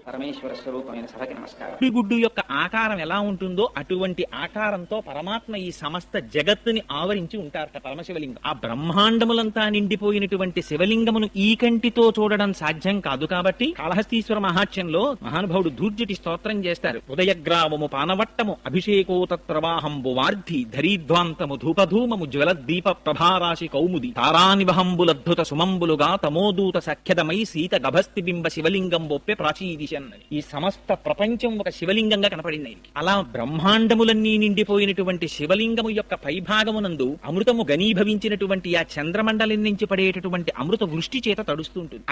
పరమేశ్వర స్వరూపమైన సభకి నమస్కారం. గుడ్డు యొక్క ఆకారం ఎలా ఉంటుందో అటువంటి ఆకారంతో పరమాత్మ ఈ సమస్త జగత్తుని ఆవరించి ఉంటారట పరమశివలింగం. ఆ బ్రహ్మాండములంతా నిండిపోయినటువంటి శివలింగమును ఈ కంటితో చూడడం సాధ్యం కాదు కాబట్టి కాళహస్తీశ్వర మహాత్యంలో మహానుభావుడు ధూర్జటి స్తోత్రం చేస్తారు. ఉదయగ్రావము పానవట్టము అభిషేకోతత్ప్రవాహంబు వార్ధి ధరీధ్వాంతము ధూపధూమము జ్వలద్దీప ప్రభారాశి కౌముది తారానివహంబులద్భుత సుమంబులుగా తమోదూత సఖ్యదమై సీత గభస్తి బింబ శివలింగం బొప్పె ప్రాచీదిశ. ఈ సమస్త ప్రపంచం ఒక శివలింగంగా కనపడింది. అలా బ్రహ్మాండములన్నీ నిండిపోయినటువంటి శివలింగము యొక్క పైభాగమునందు అమృతము ఘనీభవించినటువంటి ఆ చంద్రమండలం నుంచి పడేటటువంటి అమృత వృష్టి చేత తడుస్తుంటుంది.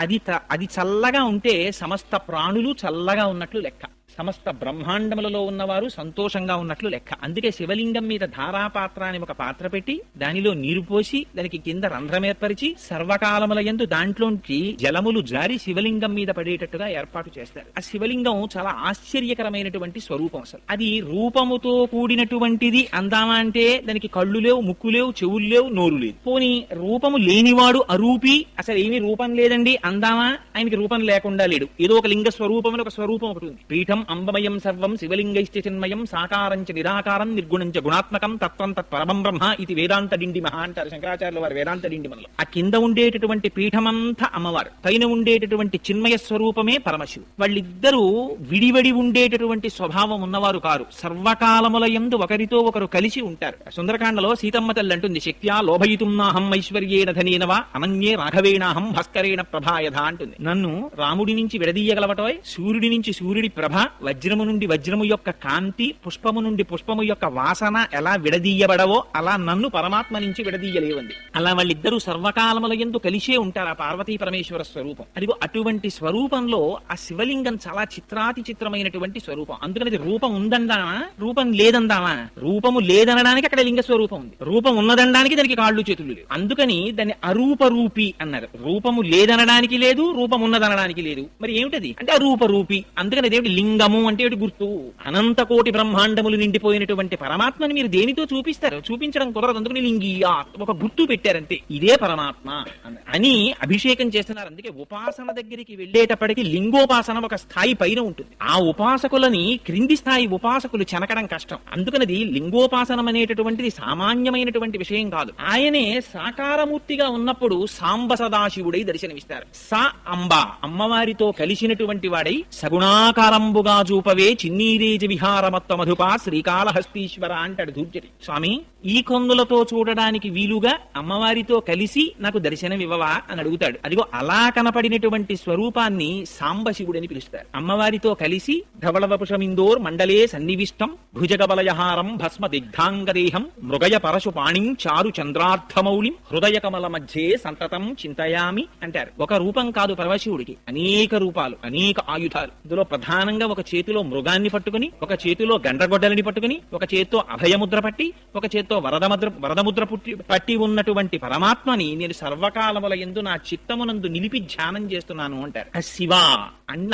అది చల్లగా ఉంటే సమస్త ప్రాణులు చల్లగా ఉన్నట్లు లెక్క, సమస్త బ్రహ్మాండములలో ఉన్నవారు సంతోషంగా ఉన్నట్లు లెక్క. అందుకే శివలింగం మీద ధారాపాత్ర అని ఒక పాత్ర పెట్టి దానిలో నీరు పోసి దానికి కింద రంధ్రం ఏర్పరిచి సర్వకాలముల యందు దాంట్లోంచి జలములు జారి శివలింగం మీద పడేటట్టుగా ఏర్పాటు చేస్తారు. ఆ శివలింగం చాలా ఆశ్చర్యకరమైనటువంటి స్వరూపం. అసలు అది రూపముతో కూడినటువంటిది అందామా అంటే దానికి కళ్ళు లేవు, ముక్కు లేవు, చెవులు లేవు, నోరు లేదు. పోనీ రూపము లేనివాడు అరూపి, అసలు ఏమీ రూపం లేదండి అందామా, ఆయనకి రూపం లేకుండా లేడు. ఏదో ఒక లింగ స్వరూపం ఒక స్వరూపం ఒకటి ఉంది. పీఠం అంబమయం సర్వం శివలింగైశ్చ చిన్మయం సాకారంచ నిరాకారం నిర్గుణంచ గుణాత్మకం తత్వం తత్పరమం బ్రహ్మ ఇది వేదాంత డిండిమహ అంటారు శంకరాచార్యుల వారు వేదాంత డిండిమలో. ఆ కింద ఉండేటటువంటి పీఠమంతా అమ్మవారు, పైన ఉండేటటువంటి చిన్మయ స్వరూపమే పరమశివుడు. వాళ్ళిద్దరూ విడివడి ఉండేటటువంటి స్వభావం ఉన్నవారు కారు, సర్వకాలముల యందు ఒకరితో ఒకరు కలిసి ఉంటారు. సుందరకాండలో సీతమ్మ తల్లి అంటుంది, శక్త్యా లోభయితుం నాహం ఐశ్వర్యేణ ధనేనవా అనన్యే రాఘవేణాహం భాస్కరేణ ప్రభాయధ అంటుంది. నన్ను రాముడి నుంచి విడదీయగలవటోయ్, సూర్యుడి నుంచి సూర్యుడి ప్రభ, వజ్రము నుండి వజ్రము యొక్క కాంతి, పుష్పము నుండి పుష్పము యొక్క వాసన ఎలా విడదీయబడవో అలా నన్ను పరమాత్మ నుంచి విడదీయలేవంది. అలా వాళ్ళిద్దరూ సర్వకాలముల యందు కలిసే ఉంటారు. ఆ పార్వతీ పరమేశ్వర స్వరూపం అదిగో అటువంటి స్వరూపంలో ఆ శివలింగం చాలా చిత్రాతి చిత్రమైనటువంటి స్వరూపం. అందుకని రూపం ఉందందామా, రూపం లేదందామా, రూపము లేదనడానికి అక్కడ లింగ స్వరూపం ఉంది, రూపం ఉన్నదనడానికి దానికి కాళ్ళు చేతులు లేవు. అందుకని దాన్ని అరూపరూపి అన్నారు. రూపము లేదనడానికి లేదు, రూపం ఉన్నదనడానికి లేదు, మరి ఏమిటది అంటే అరూపరూపి. అందుకని అదేమిటి లింగము అంటే గుర్తు. అనంత కోటి బ్రహ్మాండములు నిండిపోయినటువంటి పరమాత్మని మీరు దేనితో చూపిస్తారు? చూపించడం కుదరదు. అందుకని లింగియా ఒక గుర్తు పెట్టారంతే, ఇదే పరమాత్మ అని అభిషేకం చేస్తున్నారు. అందుకే ఉపాసన దగ్గరికి వెళ్ళేటప్పటికి లింగోపాసన ఒక స్థాయి పైన ఉంటుంది. ఆ ఉపాసకులని క్రింది స్థాయి ఉపాసకులు చెనకడం కష్టం. అందుకనది లింగోపాసనం అనేటటువంటిది సామాన్యమైనటువంటి విషయం కాదు. ఆయనే సాకారమూర్తిగా ఉన్నప్పుడు సాంబ సదాశివుడై దర్శనమిస్తారు. సా అంబ అమ్మవారితో కలిసినటువంటి వాడై సగుణాకారంబుగా చూపవే చిన్నీరేజ విహారమత్వ మధుపా శ్రీకాళహస్తీశ్వర అంటాడు ధూర్జటి. స్వామి, ఈ కొందులతో చూడడానికి వీలుగా అమ్మవారితో కలిసి నాకు దర్శనమివ్వవా అని అడుగుతాడు. అదిగో అలా కనపడినటువంటి స్వరూపాన్ని సాంబశివుడని పిలుస్తారు. అమ్మవారితో కలిసి ధవళవపుషమిందోర్ మండలే సన్నివిష్టం భుజగబలయహారం భస్మ దిగ్ధాంగదేహం మృగయ పరశుపాణిం చారు చంద్రార్థమౌళిం హృదయ కమల మధ్యే సంతతం చింతయామి అంటారు. ఒక రూపం కాదు పరమశివుడికి, అనేక రూపాలు, అనేక ఆయుధాలు. ఇందులో ప్రధానంగా ఒక చేతిలో మృగాన్ని పట్టుకుని, ఒక చేతిలో గండ్రగొడ్డలని పట్టుకుని, ఒక చేత్తో అభయముద్ర పట్టి, ఒక చేత్తో వరదముద్ర పట్టి ఉన్నటువంటి పరమాత్మని నేను సర్వకాలముల యందు నా చిత్తమునందు నిలిపి ధ్యానం చేస్తున్నాను అంటారు. శివ అన్న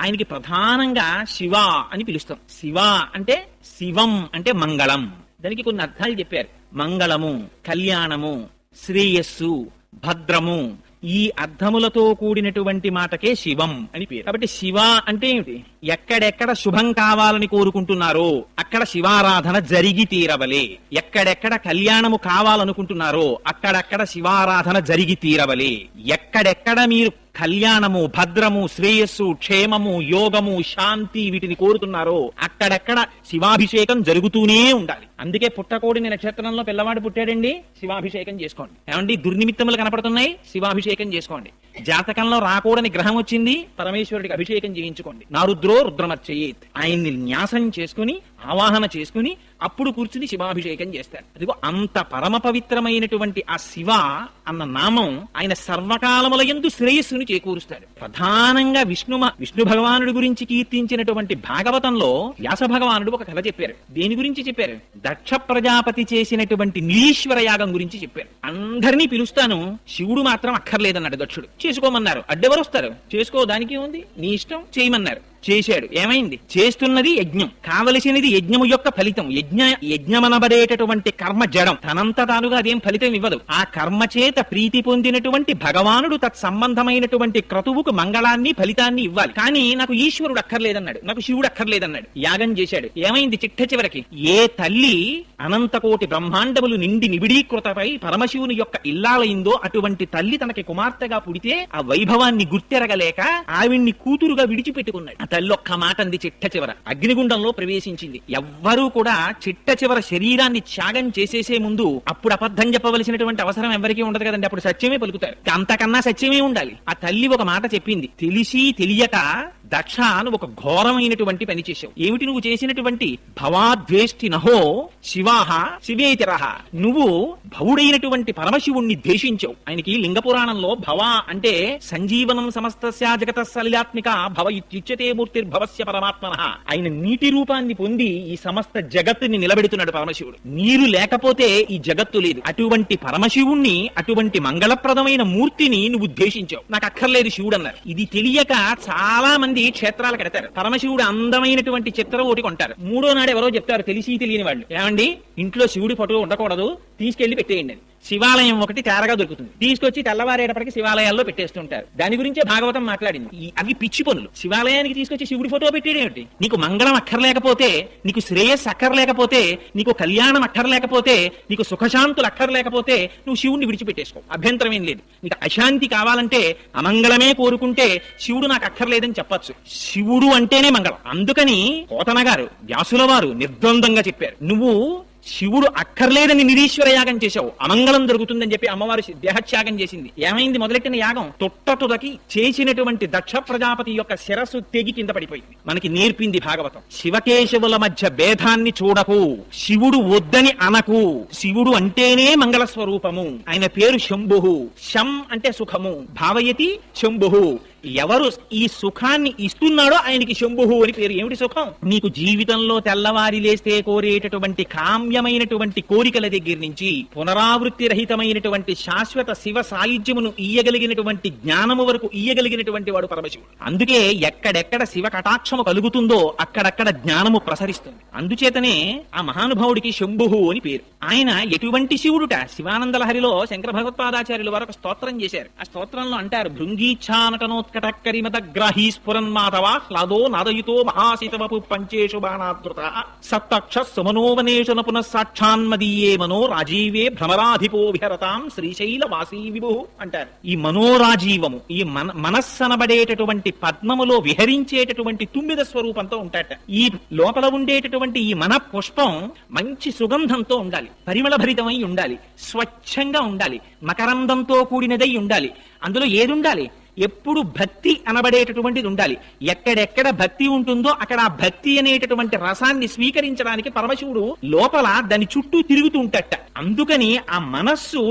ఆయనకి ప్రధానంగా శివ అని పిలుస్తాం. శివ అంటే శివం అంటే మంగళం. దానికి కొన్ని అర్థాలు చెప్పారు. మంగళము, కళ్యాణము, శ్రేయస్సు, భద్రము, ఈ అర్థములతో కూడినటువంటి మాటకే శివం అని పేరు. కాబట్టి శివ అంటే ఏమిటి? ఎక్కడెక్కడ శుభం కావాలని కోరుకుంటున్నారో అక్కడ శివారాధన జరిగి తీరవలే. ఎక్కడెక్కడ కళ్యాణము కావాలనుకుంటున్నారో అక్కడక్కడ శివారాధన జరిగి తీరవలే. ఎక్కడెక్కడ మీరు కళ్యాణము, భద్రము, శ్రేయస్సు, క్షేమము, యోగము, శాంతి వీటిని కోరుతున్నారో అక్కడెక్కడ శివాభిషేకం జరుగుతూనే ఉండాలి. అందుకే పుట్టకోడిని నక్షత్రంలో పిల్లవాడు పుట్టాడండి, శివాభిషేకం చేసుకోండి. ఏమండి దుర్నిమిత్తములు కనపడుతున్నాయి, శివాభిషేకం చేసుకోండి. జాతకంలో రాకూడని గ్రహం వచ్చింది, పరమేశ్వరుడికి అభిషేకం చేయించుకోండి. నారుద్రో రుద్రమర్చయేత్, ఆయన్ని న్యాసం చేసుకుని ఆవాహన చేసుకుని అప్పుడు కూర్చుని శివాభిషేకం చేస్తారు. అదిగో అంత పరమ పవిత్రమైనటువంటి ఆ శివ అన్న నామం ఆయన సర్వకాలముల యందు శ్రేయస్సుని చేకూరుస్తాడు. ప్రధానంగా విష్ణు భగవానుడి గురించి కీర్తించినటువంటి భాగవతంలో వ్యాస భగవానుడు ఒక కథ చెప్పారు. దేని గురించి చెప్పారు? దక్ష ప్రజాపతి చేసినటువంటి నీలీశ్వర యాగం గురించి చెప్పారు. అందరినీ పిలుస్తాను, శివుడు మాత్రం అక్కర్లేదన్నాడు దక్షుడు. చేసుకోమన్నారు. అడ్డెవరు వస్తారు? చేసుకో, దానికి ఉంది, నీ ఇష్టం, చేయమన్నారు. చేశాడు. ఏమైంది? చేస్తున్నది యజ్ఞం, కావలసినది యజ్ఞము యొక్క ఫలితం. యజ్ఞమనబడేటటువంటి కర్మ జడం, తనంత తానుగా అదేం ఫలితం ఇవ్వదు. ఆ కర్మ చేత ప్రీతి పొందినటువంటి భగవానుడు తత్సంబంధమైనటువంటి క్రతువుకు మంగళాన్ని ఫలితాన్ని ఇవ్వాలి. కానీ నాకు ఈశ్వరుడు అక్కర్లేదన్నాడు, నాకు శివుడు అక్కర్లేదన్నాడు. యాగం చేశాడు. ఏమైంది? చిట్ట చివరికి ఏ తల్లి అనంతకోటి బ్రహ్మాండములు నిండి నిబిడీకృతపై పరమశివుని యొక్క ఇల్లాలైందో అటువంటి తల్లి తనకి కుమార్తెగా పుడితే ఆ వైభవాన్ని గుర్తెరగలేక ఆవిడ్ని కూతురుగా విడిచిపెట్టుకున్నాడు. ఆ తల్లి ఒక్క మాట అంది చిట్ట చివర, అగ్నిగుండంలో ప్రవేశించింది. ఎవ్వరూ కూడా చిట్ట చివర శరీరాన్ని త్యాగం చేసేసే ముందు అప్పుడు అబద్ధం చెప్పవలసినటువంటి అవసరం ఎవరికీ ఉండదు కదండి. అప్పుడు సత్యమే పలుకుతారు. అంతకన్నా సత్యమే ఉండాలి. ఆ తల్లి ఒక మాట చెప్పింది, తెలిసి తెలియక దక్ష అని ఒక ఘోరమైనటువంటి పని చేశావు. ఏమిటి నువ్వు చేసినటువంటి? భవాద్వేష్టి నహో శివాహ శివేతరహ, నువ్వు భవుడైనటువంటి పరమశివుణ్ణి ద్వేషించావు. ఆయనకి లింగ పురాణంలో భవ అంటే సంజీవనం సమస్తస్య జగత సలిలాత్మిక భవ ఇత్యుచ్యతే మూర్తిర్భవస్య పరమాత్మనః. ఆయన నీటి రూపాన్ని పొంది ఈ సమస్త జగత్తుని నిలబెడుతున్నాడు పరమశివుడు. నీరు లేకపోతే ఈ జగత్తు లేదు. అటువంటి పరమశివుణ్ణి, అటువంటి మంగళప్రదమైన మూర్తిని నువ్వు ద్వేషించావు. నాకు అక్కర్లేదు శివుడు అన్నారు. ఇది తెలియక చాలా మంది క్షేత్రాలు కడతారు. పరమశివుడు అందమైనటువంటి చిత్రం ఒకటి కొంటారు. మూడో నాడు ఎవరో చెప్తారు తెలిసి తెలియని వాళ్ళు, ఏమండి ఇంట్లో శివుడి ఫోటో ఉండకూడదు, తీసుకెళ్లి పెట్టేయండి అని. శివాలయం ఒకటి తేరగా దొరుకుతుంది, తీసుకొచ్చి తెల్లవారేటప్పటికి శివాలయాల్లో పెట్టేస్తుంటారు. దాని గురించే భాగవతం మాట్లాడింది. అవి పిచ్చి పనులు. శివాలయానికి తీసుకొచ్చి శివుడి ఫోటో పెట్టేదేమిటి? నీకు మంగళం అక్కర్లేకపోతే, నీకు శ్రేయస్సు అక్కర్లేకపోతే, నీకు కళ్యాణం అక్కర్లేకపోతే, నీకు సుఖశాంతులు అక్కర్లేకపోతే నువ్వు శివుడిని విడిచిపెట్టేసుకో, అభ్యంతరం ఏం లేదు. నీకు అశాంతి కావాలంటే, అమంగళమే కోరుకుంటే శివుడు నాకు అక్కర్లేదని చెప్పచ్చు. శివుడు అంటేనే మంగళం. అందుకని పోతన గారు, వ్యాసుల వారు నిర్ద్వందంగా చెప్పారు, నువ్వు శివుడు అక్కర్లేదని నిరీశ్వర యాగం చేశావు, అమంగళం జరుగుతుందని చెప్పి అమ్మవారు దేహత్యాగం చేసింది. ఏమైంది? మొదలెట్టిన యాగం తొట్టతుదకి చేసినటువంటి దక్ష ప్రజాపతి యొక్క శిరస్సు తెగి కింద పడిపోయింది. మనకి నేర్పింది భాగవతం. శివకేశవుల మధ్య భేదాన్ని చూడకు, శివుడు వద్దని అనకు. శివుడు అంటేనే మంగళ స్వరూపము. ఆయన పేరు శంభుః. శం అంటే సుఖము, భావయతి శంభుః. ఎవరు ఈ సుఖాన్ని ఇస్తున్నాడో ఆయనకి శంభుః అని పేరు. ఏమిటి సుఖం? నీకు జీవితంలో తెల్లవారి లేస్తే కోరేటటువంటి కామ్యమైనటువంటి కోరికల దగ్గర నుంచి పునరావృత్తి రహితమైనటువంటి శాశ్వత శివ సాయుధ్యమును ఇయ్యగలిగినటువంటి జ్ఞానము వరకు ఇయ్యగలిగినటువంటి వాడు పరమశివుడు. అందుకే ఎక్కడెక్కడ శివ కటాక్షము కలుగుతుందో అక్కడక్కడ జ్ఞానము ప్రసరిస్తుంది. అందుచేతనే ఆ మహానుభావుడికి శంభుః అని పేరు. ఆయన ఎటువంటి శివుడుట? శివానంద లహరిలో శంకర భగవత్పాదాచార్యులు వారు ఒక స్తోత్రం చేశారు. ఆ స్తోత్రంలో అంటారు, భృంగీచ్ఛానటనోత్కటక్కరిమత స్ఫురన్మాధవా హ్లాదో నాదయుతో మహాశితవపు పంచేషు బాణాదృత సప్తక్ష సుమనోవనేషు నపునః సాక్షాన్మదీయే మనో రాజీవే భ్రమరాధిపో విహరతాం శ్రీశైల వాసీ విభు అంటారు. ఈ మనోరాజీవము, ఈ మనస్సనబడేటటువంటి పద్మములో విహరించేటటువంటి తుమ్మిద స్వరూపంతో ఉంటాట. ఈ లోపల ఉండేటటువంటి ఈ మన పుష్పం మంచి సుగంధంతో ఉండాలి, పరిమళ భరితమై ఉండాలి, స్వచ్ఛంగా ఉండాలి, మకరందంతో కూడినదై ఉండాలి. అందులో ఏది ఉండాలి? ఎప్పుడు భక్తి అనబడేటటువంటిది ఉండాలి. ఎక్కడెక్కడ భక్తి ఉంటుందో అక్కడ ఆ భక్తి అనేటటువంటి రసాన్ని స్వీకరించడానికి పరమశివుడు లోపల దాని చుట్టూ తిరుగుతూ ఉంటాట. అందుకని ఆ మనస్సు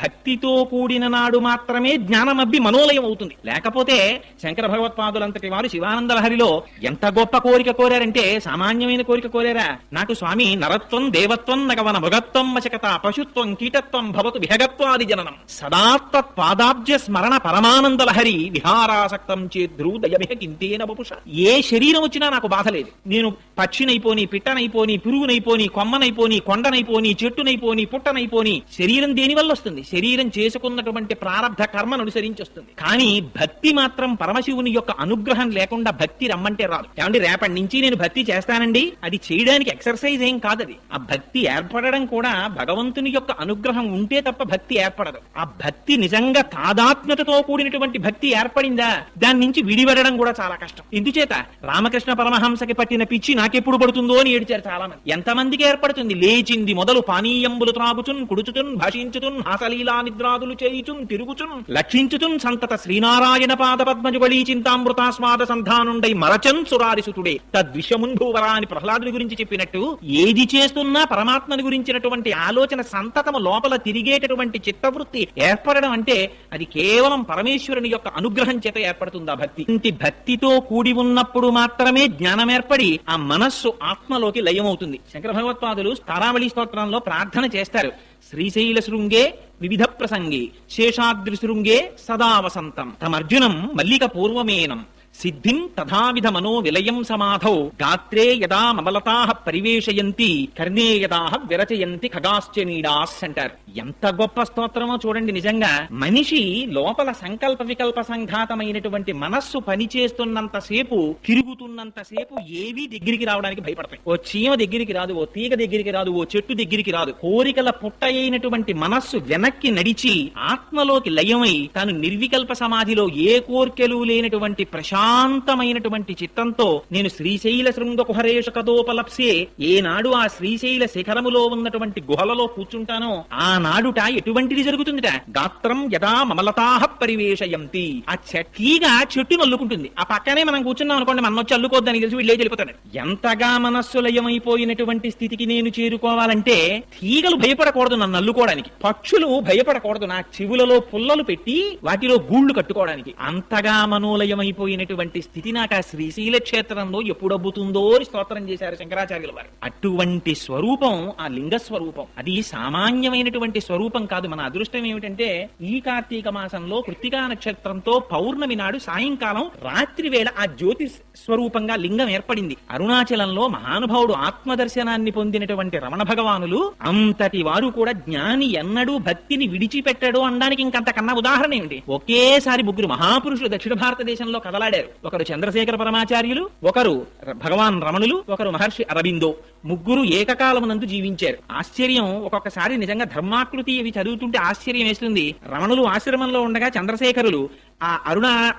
భక్తితో కూడిన నాడు మాత్రమే జ్ఞానమబ్బి మనోలయం అవుతుంది. లేకపోతే శంకర భగవత్పాదులంతటి వారు శివానంద లహరిలో ఎంత గొప్ప కోరిక కోరారంటే, సామాన్యమైన కోరిక కోరారా? నాకు స్వామి నరత్వం దేవత్వం నగవన మృగత్వం వశకత పశుత్వం కీటత్వం భవతు విహగత్వాది జననం సదాత్త పాదాబ్జ స్మరణ పరమానంద లహరి విహారాసక్తం చేద్రూదయమిహ కింతేన వపుష. ఏ శరీరం వచ్చినా నాకు బాధ లేదు. నేను పక్షినైపోని, పిట్టనైపోని, పురుగునైపోని, కొమ్మనైపోని, కొండనైపోని, చెట్టునైపోని, పుట్టనైపోని. శరీరం దేని వల్ల వస్తుంది? శరీరం చేసుకున్నటువంటి ప్రారబ్ధ కర్మను అనుసరించి వస్తుంది. కానీ భక్తి మాత్రం పరమశివుని యొక్క అనుగ్రహం లేకుండా భక్తి రమ్మంటే రాదు. ఏమంటే రేపటి నుంచి నేను భక్తి చేస్తానండి, అది చేయడానికి ఎక్సర్సైజ్ ఏం కాదది. ఆ భక్తి ఏర్పడడం కూడా భగవంతుని యొక్క అనుగ్రహం ఉంటే తప్ప భక్తి ఏర్పడదు. ఆ భక్తి నిజంగా తాదాత్మ్యతతో కూడినటువంటి భక్తి ఏర్పడిందా, దాని నుంచి విడిపడడం కూడా చాలా కష్టం. ఎందుచేత రామకృష్ణ పరమహంసకి పట్టిన పిచ్చి నాకెప్పుడు పడుతుందో అని ఏడిచారు చాలా మంది. ఎంతమందికి ఏర్పడుతుంది? లేచింది మొదలు పానీయంబులు త్రాగుచున్, కుడుచుచున్, భాషించుచున్, హాసలీలా నిద్రాదులు చేయుచున్, తిరుగుచున్, లక్షించుచున్, సంతత శ్రీనారాయణ పాద పద్మజుగళీ చింతామృతాస్వాద సంధానుండై మరచన్ సురారిసుతుడే తద్విషముంధూవరా అని ప్రహ్లాదుని గురించి చెప్పినట్టు, ఏది చేస్తున్నా పరమాత్మని గురించినటువంటి ఆలోచన సంతతము లోపల తిరిగేటటువంటి చిత్తవృత్తి ఏర్పడడం అంటే అది కేవలం పరమేశ్వరుని యొక్క అనుగ్రహం చేత ఏర్పడుతుంది ఆ భక్తి. ఇంటి భక్తితో కూడి ఉన్నప్పుడు మాత్రమే జ్ఞానం ఏర్పడి ఆ మనస్సు ఆత్మలోకి లయమవుతుంది. శంకర భగవత్పాదులు తారావళి స్తోత్రంలో ప్రార్థన చేస్తారు. శ్రీశైల శృంగే వివిధ ప్రసంగే శేషాద్రి శృంగే సదా వసంతం తమర్జునం మల్లిక పూర్వమేనం సిద్ధిం తథావిధ మనో విలయం సమాధౌ గాత్రే యదా మమలతాః పరివేషయంతి కర్ణే యదాః విరచయంతి ఖగాశ్చనీడాస్ అంటారు. ఎంత గొప్ప స్తోత్రమో చూడండి. నిజంగా మనిషి లోపల సంకల్ప వికల్ప సంఘాతమైనటువంటి మనస్సు పనిచేస్తున్నంత సేపు, తిరుగుతున్నంత సేపు ఏవి దగ్గరికి రావడానికి భయపడతాయి. ఓ చీమ దగ్గరికి రాదు, ఓ తీగ దగ్గరికి రాదు, ఓ చెట్టు దగ్గరికి రాదు. కోరికల పుట్ట అయినటువంటి మనస్సు వెనక్కి నడిచి ఆత్మలోకి లయమై తాను నిర్వికల్ప సమాధిలో ఏ కోర్కెలు లేనటువంటి ప్రశాంతమైనటువంటి చిత్తంతో నేను శ్రీశైల శృంగ కుహరేష కదోపలప్సే, ఏనాడు ఆ శ్రీశైల శిఖరములో ఉన్నటువంటి గుహలలో కూర్చుంటానో ఆనాడుట ఎటువంటిది జరుగుతుందిట. గాత్రం యదా మమలతాః పరివేషయంతి, ఆ తీగ చెట్టు నల్లుకుంటుంది. ఆ పక్కనే మనం కూర్చున్నాం అనుకోండి, మన వచ్చి అల్లుకోద్దని తెలిసి వీళ్ళే వెళ్ళిపోతాడు. ఎంతగా మనస్సు లయమైపోయినటువంటి స్థితికి నేను చేరుకోవాలంటే తీగలు భయపడకూడదు నన్ను అల్లుకోవడానికి, పక్షులు భయపడకూడదు నా చెవులలో పుల్లలు పెట్టి వాటిలో గూళ్లు కట్టుకోవడానికి. అంతగా మనోలయమైపోయినటువంటి స్థితి నాకు ఆ శ్రీశైల క్షేత్రంలో ఎప్పుడబ్బుతుందో అని స్తోత్రం చేశారు శంకరాచార్యుల వారు. అటువంటి స్వరూపం ఆ లింగ స్వరూపం. అది సామాన్యమైనటువంటి స్వరూపం కాదు. మన అదృష్టం ఏమిటంటే ఈ కార్తీక మాసంలో కృత్తికా నక్షత్రంతో పౌర్ణమి నాడు సాయంకాలం రాత్రి వేళ ఆ జ్యోతి స్వరూపంగా లింగం ఏర్పడింది. అరుణాచలంలో మహానుభావుడు ఆత్మదర్శనాన్ని పొందినటువంటి రమణ భగవానులు అంతటి వారు కూడా జ్ఞాని ఎన్నడూ భక్తిని విడిచిపెట్టాడు అనడానికి ఇంకంతకన్నా ఉదాహరణ ఏమిటి? ఒకేసారి ముగ్గురు మహాపురుషులు దక్షిణ భారతదేశంలో కదలాడారు. ఒకరు చంద్రశేఖర పరమాచార్యులు, ఒకరు భగవాన్ రమణులు, ఒకరు మహర్షి అరబిందో. ముగ్గురు ఏకకాలమునందు జీవించారు. ఆశ్చర్యం, ఒక్కొక్కసారి నిజంగా ధర్మాకృతి ఇవి చదువుతుంటే ఆశ్చర్యం వేస్తుంది. రమణులు ఆశ్రమంలో ఉండగా చంద్రశేఖరులు ఆ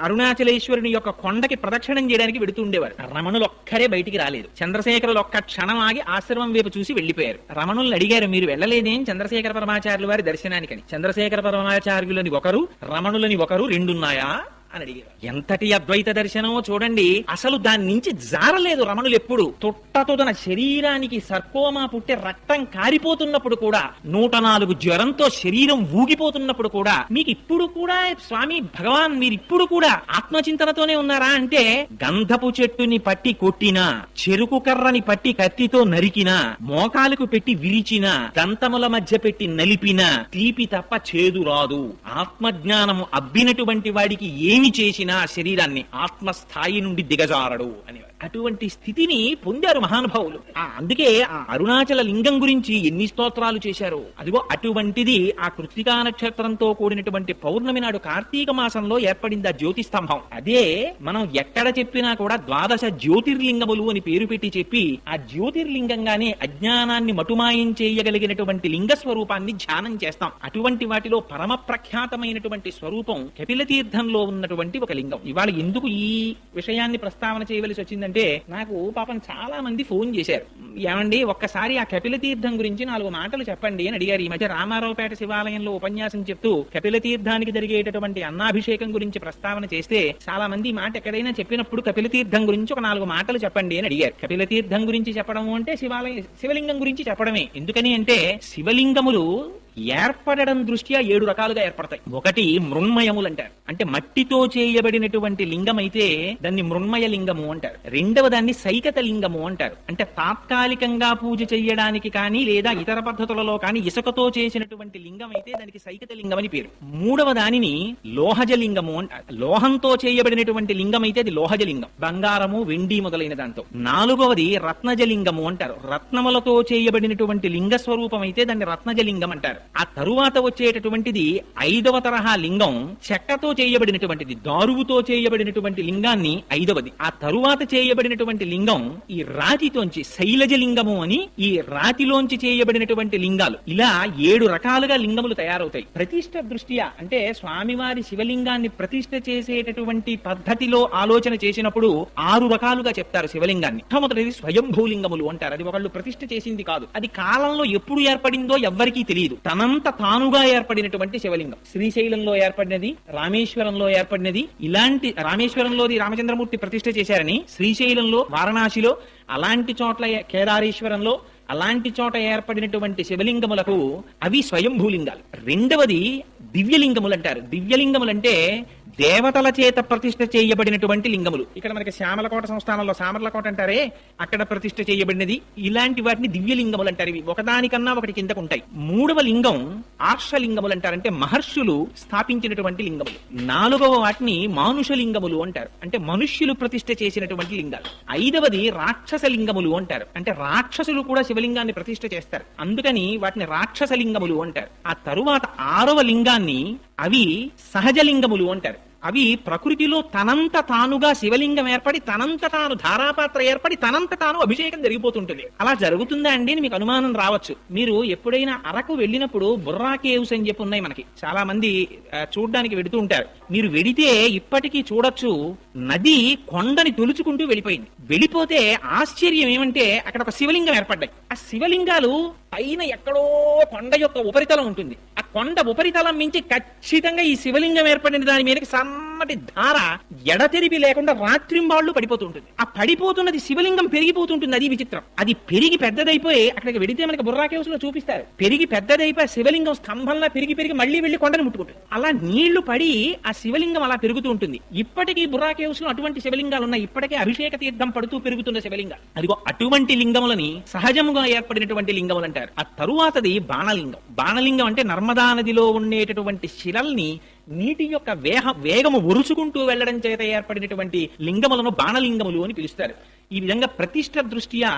అరుణాచలేశ్వరుని యొక్క కొండకి ప్రదక్షిణం చేయడానికి వెడుతూ ఉండేవారు. రమణులు ఒక్కరే బయటికి రాలేదు. చంద్రశేఖరులు ఒక్క క్షణం ఆగి ఆశ్రమం వైపు చూసి వెళ్లిపోయారు. రమణుల్ని అడిగారు, మీరు వెళ్ళలేదేం చంద్రశేఖర పరమాచార్యుల వారి దర్శనానికని. చంద్రశేఖర పరమాచార్యులని ఒకరు, రమణులని ఒకరు, రెండున్నాయా అని అడిగారు. ఎంతటి అద్వైత దర్శనమో చూడండి. అసలు దాని నుంచి జారలేదు రమణులు ఎప్పుడు. తొట్టతొదన శరీరానికి సర్కోమా పుట్టే రక్తం కారిపోతున్నప్పుడు కూడా, 104 జ్వరంతో శరీరం ఊగిపోతున్నప్పుడు కూడా, మీకు ఇప్పుడు కూడా స్వామి భగవాన్ మీరు ఇప్పుడు కూడా ఆత్మచింతనతోనే ఉన్నారా అంటే, గంధపు చెట్టుని పట్టి కొట్టినా, చెరుకు కర్రని పట్టి కత్తితో నరికినా, మోకాలకు పెట్టి విరిచినా, దంతముల మధ్య పెట్టి నలిపినా తీపి తప్ప చేదు రాదు. ఆత్మజ్ఞానము అబ్బినటువంటి వాడికి ఏమి చేసినా శరీరాన్ని ఆత్మస్థాయి నుండి దిగజారడు అని. అటువంటి స్థితిని పొందారు మహానుభావులు. అందుకే ఆ అరుణాచల లింగం గురించి ఎన్ని స్తోత్రాలు చేశారు. అదిగో అటువంటిది ఆ కృత్తికా నక్షత్రంతో కూడినటువంటి పౌర్ణమి నాడు కార్తీక మాసంలో ఏర్పడింది ఆ జ్యోతి స్తంభం. అదే మనం ఎక్కడ చెప్పినా కూడా 12 జ్యోతిర్లింగములు అని పేరు పెట్టి చెప్పి ఆ జ్యోతిర్లింగంగానే అజ్ఞానాన్ని మటుమాయం చేయగలిగినటువంటి లింగ స్వరూపాన్ని ధ్యానం చేస్తాం. అటువంటి వాటిలో పరమ ప్రఖ్యాతమైనటువంటి స్వరూపం కపిల తీర్థంలో ఉన్నటువంటి ఒక లింగం. ఇవాళ ఎందుకు ఈ విషయాన్ని ప్రస్తావన చేయవలసి వచ్చింది అంటే, నాకు పాపం చాలా మంది ఫోన్ చేశారు, ఏమండి ఒక్కసారి ఆ కపిల తీర్థం గురించి 4 మాటలు చెప్పండి అని అడిగారు. ఈ మధ్య రామారావుపేట శివాలయంలో ఉపన్యాసం చెప్తూ కపిల తీర్థానికి జరిగేటటువంటి అన్నాభిషేకం గురించి ప్రస్తావన చేస్తే చాలా మంది మాట ఎక్కడైనా చెప్పినప్పుడు కపిల తీర్థం గురించి ఒక 4 మాటలు చెప్పండి అని అడిగారు. కపిల తీర్థం గురించి చెప్పడం అంటే శివలింగం గురించి చెప్పడమే. ఎందుకని అంటే శివలింగములు ఏర్పడడం దృష్ట్యా 7 రకాలుగా ఏర్పడతాయి. ఒకటి మృణ్మయములు అంటారు, అంటే మట్టితో చేయబడినటువంటి లింగం అయితే దాన్ని మృణ్మయ లింగము అంటారు. రెండవ దాన్ని సైకత లింగము అంటారు, అంటే తాత్కాలికంగా పూజ చేయడానికి కానీ లేదా ఇతర పద్ధతులలో కానీ ఇసుకతో చేసినటువంటి లింగం అయితే దానికి సైకత లింగం అని పేరు. మూడవ దానిని లోహజ లింగము అంటారు. లోహంతో చేయబడినటువంటి లింగం అయితే అది లోహజ లింగం, బంగారము వెండి మొదలైన దాంతో. నాలుగవది రత్నజ లింగము అంటారు. రత్నములతో చేయబడినటువంటి లింగ స్వరూపం అయితే దాన్ని రత్నజ లింగం అంటారు. ఆ తరువాత వచ్చేటటువంటిది 5వ తరహా లింగం చెక్కతో చేయబడినటువంటిది, దారువుతో చేయబడినటువంటి లింగాన్ని 5వది. ఆ తరువాత చేయబడినటువంటి లింగం ఈ రాతితోంచి శైలజ లింగము అని, ఈ రాతిలోంచి చేయబడినటువంటి లింగాలు. ఇలా 7 రకాలుగా లింగములు తయారవుతాయి. ప్రతిష్ఠ దృష్ట్యా అంటే స్వామివారి శివలింగాన్ని ప్రతిష్ఠ చేసేటటువంటి పద్ధతిలో ఆలోచన చేసినప్పుడు 6 రకాలుగా చెప్తారు శివలింగాన్ని. మొదటిది స్వయంభూలింగములు అంటారు. అది ఒకళ్ళు ప్రతిష్ఠ చేసింది కాదు, అది కాలంలో ఎప్పుడు ఏర్పడిందో ఎవ్వరికీ తెలియదు. తనంత తానుగా ఏర్పడినటువంటి శివలింగం. శ్రీశైలంలో ఏర్పడినది, రామేశ్వరంలో ఏర్పడినది. ఇలాంటి రామేశ్వరంలోది రామచంద్రమూర్తి ప్రతిష్ఠ చేశారని, శ్రీశైలంలో వారణాసిలో అలాంటి చోట్ల కేదారేశ్వరంలో అలాంటి చోట ఏర్పడినటువంటి శివలింగములకు అవి స్వయంభూలింగాలు. రెండవది దివ్యలింగములు అంటారు. దివ్యలింగములంటే దేవతల చేత ప్రతిష్ఠ చేయబడినటువంటి లింగములు. ఇక్కడ మనకి శ్యామలకోట సంస్థానంలో సామర్లకోట అంటారే, అక్కడ ప్రతిష్ఠ చేయబడినది. ఇలాంటి వాటిని దివ్యలింగములు అంటారు. ఇవి ఒకదానికన్నా ఒకటి కిందకు ఉంటాయి. మూడవ లింగం ఆర్షలింగములు అంటారంటే మహర్షులు స్థాపించినటువంటి లింగములు. నాలుగవ వాటిని మానుష లింగములు అంటారు, అంటే మనుష్యులు ప్రతిష్ఠ చేసినటువంటి లింగాలు. ఐదవది రాక్షస లింగములు అంటారు, అంటే రాక్షసులు కూడా శివలింగాన్ని ప్రతిష్ఠ చేస్తారు, అందుకని వాటిని రాక్షస లింగములు అంటారు. ఆ తరువాత ఆరవ లింగాన్ని అవి సహజలింగములు అంటారు. అవి ప్రకృతిలో తనంత తానుగా శివలింగం ఏర్పడి తనంత తాను ధారాపాత్ర ఏర్పడి తనంత తాను అభిషేకం జరిగిపోతుంటుంది. అలా జరుగుతుందా అండి అని మీకు అనుమానం రావచ్చు. మీరు ఎప్పుడైనా అరకు వెళ్ళినప్పుడు బుర్రా కేవ్స్ అని చెప్పి ఉన్నాయి, మనకి చాలా మంది చూడడానికి వెడుతూ ఉంటారు. మీరు వెడితే ఇప్పటికీ చూడొచ్చు, నది కొండని తొలుచుకుంటూ వెళ్ళిపోయింది. వెళ్ళిపోతే ఆశ్చర్యం ఏమంటే అక్కడ ఒక శివలింగం ఏర్పడ్డాయి. ఆ శివలింగాలు పైన ఎక్కడో కొండ యొక్క ఉపరితలం ఉంటుంది. ఆ కొండ ఉపరితలం మించి ఖచ్చితంగా ఈ శివలింగం ఏర్పడిన దాని మీదకి సన్నటి ధార ఎడతెరిపి లేకుండా రాత్రింబాళ్లు పడిపోతుంటుంది. ఆ పడిపోతున్నది శివలింగం పెరిగిపోతుంటుంది. అది విచిత్రం. అది పెరిగి పెద్దదైపోయి అక్కడికి వెడితే మనకి బుర్రా కేవ్స్ లో చూపిస్తారు. పెరిగి పెద్దదైపోయి శివలింగం స్తంభంలా పెరిగి మళ్ళీ వెళ్లి కొండను ముట్టుకుంటుంది. అలా నీళ్లు పడి ఆ శివలింగం అలా పెరుగుతూ ఉంటుంది. ఇప్పటికీ బుర్రా కేవ్స్ లో అటువంటి శివలింగాలు ఉన్నాయి. ఇప్పటికే అభిషేక తీర్థం పడుతూ పెరుగుతున్న శివలింగాలు. అదిగో అటువంటి లింగములని సహజముగా ఏర్పడినటువంటి లింగములు అంటారు. ఆ తరువాతది బాణలింగం. బాణలింగం అంటే నర్మదా నదిలో ఉండేటటువంటి శిలల్ని నీటి యొక్క వేగము ఒరుచుకుంటూ వెళ్లడం చేత ఏర్పడినటువంటి లింగములను బాణలింగములు అని పిలుస్తారు. ఈ విధంగా ప్రతిష్ఠ దృష్ట్యా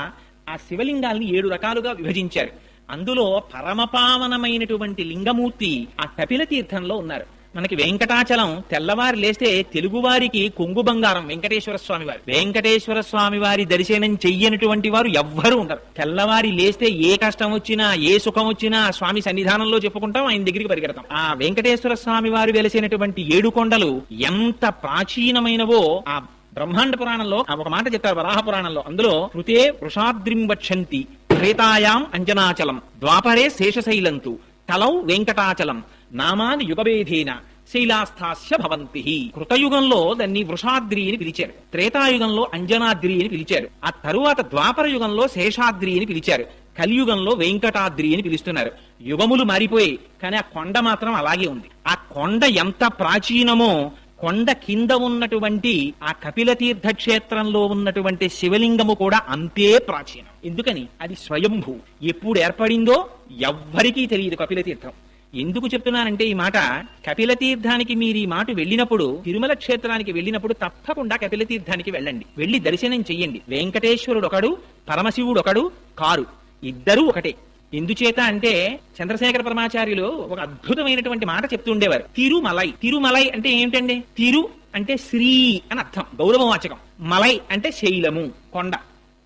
ఆ శివలింగాల్ని 7 రకాలుగా విభజించారు. అందులో పరమపావనమైనటువంటి లింగమూర్తి ఆ కపిల తీర్థంలో ఉన్నారు. మనకి వెంకటాచలం తెల్లవారు లేస్తే తెలుగువారికి కొంగు బంగారం వెంకటేశ్వర స్వామి వారు. వెంకటేశ్వర స్వామి వారి దర్శనం చెయ్యనటువంటి వారు ఎవ్వరూ ఉండరు. తెల్లవారి లేస్తే ఏ కష్టం వచ్చినా ఏ సుఖం వచ్చినా స్వామి సన్నిధానంలో చెప్పుకుంటాం, ఆయన దగ్గరికి పరిగెడతాం. ఆ వెంకటేశ్వర స్వామి వారు వెలిసినటువంటి 7 కొండలు ఎంత ప్రాచీనమైనవో ఆ బ్రహ్మాండ పురాణంలో ఒక మాట చెప్తారు, వరాహ పురాణంలో. అందులో కృతే వృషాద్రిం వక్షంతి త్రేతాయాం అంజనాచలం ద్వాపరే శేషశైలంతు కలౌ వెంకటాచలం నామాని యుగభేదేన శైలాస్థాస్య భవంతి. కృతయుగంలో దాన్ని వృషాద్రి అని పిలిచారు, త్రేతాయుగంలో అంజనాద్రి అని పిలిచారు, ఆ తరువాత ద్వాపర యుగంలో శేషాద్రి అని పిలిచారు, కలియుగంలో వెంకటాద్రి అని పిలుస్తున్నారు. యుగములు మారిపోయి కానీ ఆ కొండ మాత్రం అలాగే ఉంది. ఆ కొండ ఎంత ప్రాచీనమో కొండ కింద ఉన్నటువంటి ఆ కపిల తీర్థ క్షేత్రంలో ఉన్నటువంటి శివలింగము కూడా అంతే ప్రాచీనం. ఎందుకని అది స్వయంభూ. ఎప్పుడు ఏర్పడిందో ఎవ్వరికీ తెలియదు కపిల తీర్థం. ఎందుకు చెప్తున్నానంటే ఈ మాట, కపిల తీర్థానికి మీరు ఈ మాట వెళ్ళినప్పుడు, తిరుమల క్షేత్రానికి వెళ్ళినప్పుడు తప్పకుండా కపిల తీర్థానికి వెళ్ళండి, వెళ్లి దర్శనం చెయ్యండి. వెంకటేశ్వరుడు ఒకడు, పరమశివుడు ఒకడు కారు, ఇద్దరూ ఒకటే. ఎందుచేత అంటే చంద్రశేఖర పరమాచార్యులు ఒక అద్భుతమైనటువంటి మాట చెప్తూ ఉండేవారు. తిరుమలై. తిరుమలై అంటే ఏమిటండి? తిరు అంటే శ్రీ అని అర్థం, గౌరవవాచకం. మలై అంటే శైలము, కొండ.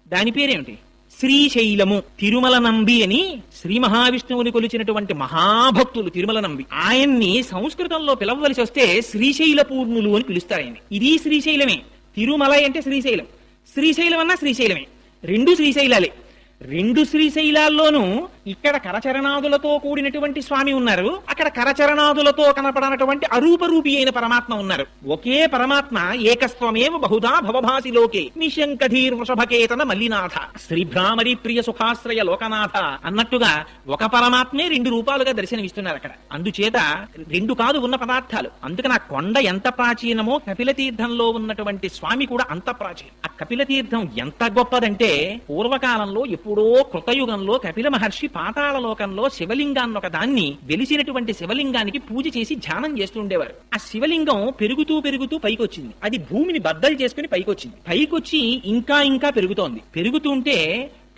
దాని పేరేమిటి? శ్రీశైలము. తిరుమల నంబి అని శ్రీ మహావిష్ణువుని కొలిచినటువంటి మహాభక్తులు తిరుమల నంబి. ఆయన్ని సంస్కృతంలో పిలవవలసి వస్తే శ్రీశైల పూర్ణులు అని పిలుస్తారు ఆయన. ఇది శ్రీశైలమే. తిరుమలై అంటే శ్రీశైలం, శ్రీశైలం అన్నా శ్రీశైలమే. 2 శ్రీశైలాలే. 2 శ్రీశైలాల్లోనూ ఇక్కడ కరచరణాదులతో కూడినటువంటి స్వామి ఉన్నారు, అక్కడ కరచరణాదులతో కనపడనటువంటి అరూపరూపి అయిన పరమాత్మ ఉన్నారు. ఒకే పరమాత్మ ఏకస్వమేవ బహుధా భవభాసి లోకే నిశంకధీర్ వృషభకేతన మల్లినాథ శ్రీభ్రామరి ప్రియ సుఖాశ్రయ లోకనాథ అన్నట్టుగా ఒక పరమాత్మే 2 రూపాలుగా దర్శనమిస్తున్నారు అక్కడ. అందుచేత 2 కాదు ఉన్న పదార్థాలు. అందుకని ఆ కొండ ఎంత ప్రాచీనమో కపిల తీర్థంలో ఉన్నటువంటి స్వామి కూడా అంత ప్రాచీనం. ఆ కపిల తీర్థం ఎంత గొప్పదంటే పూర్వకాలంలో ఎప్పుడో కృతయుగంలో కపిల మహర్షి పాతాళ లోకంలో శివలింగాన్ని ఒక దాన్ని వెలిసినటువంటి శివలింగానికి పూజ చేసి ధ్యానం చేస్తూ ఉండేవారు. ఆ శివలింగం పెరుగుతూ పెరుగుతూ పైకొచ్చింది. అది భూమిని బద్దలు చేసుకుని పైకొచ్చింది. పైకొచ్చి ఇంకా ఇంకా పెరుగుతోంది. పెరుగుతుంటే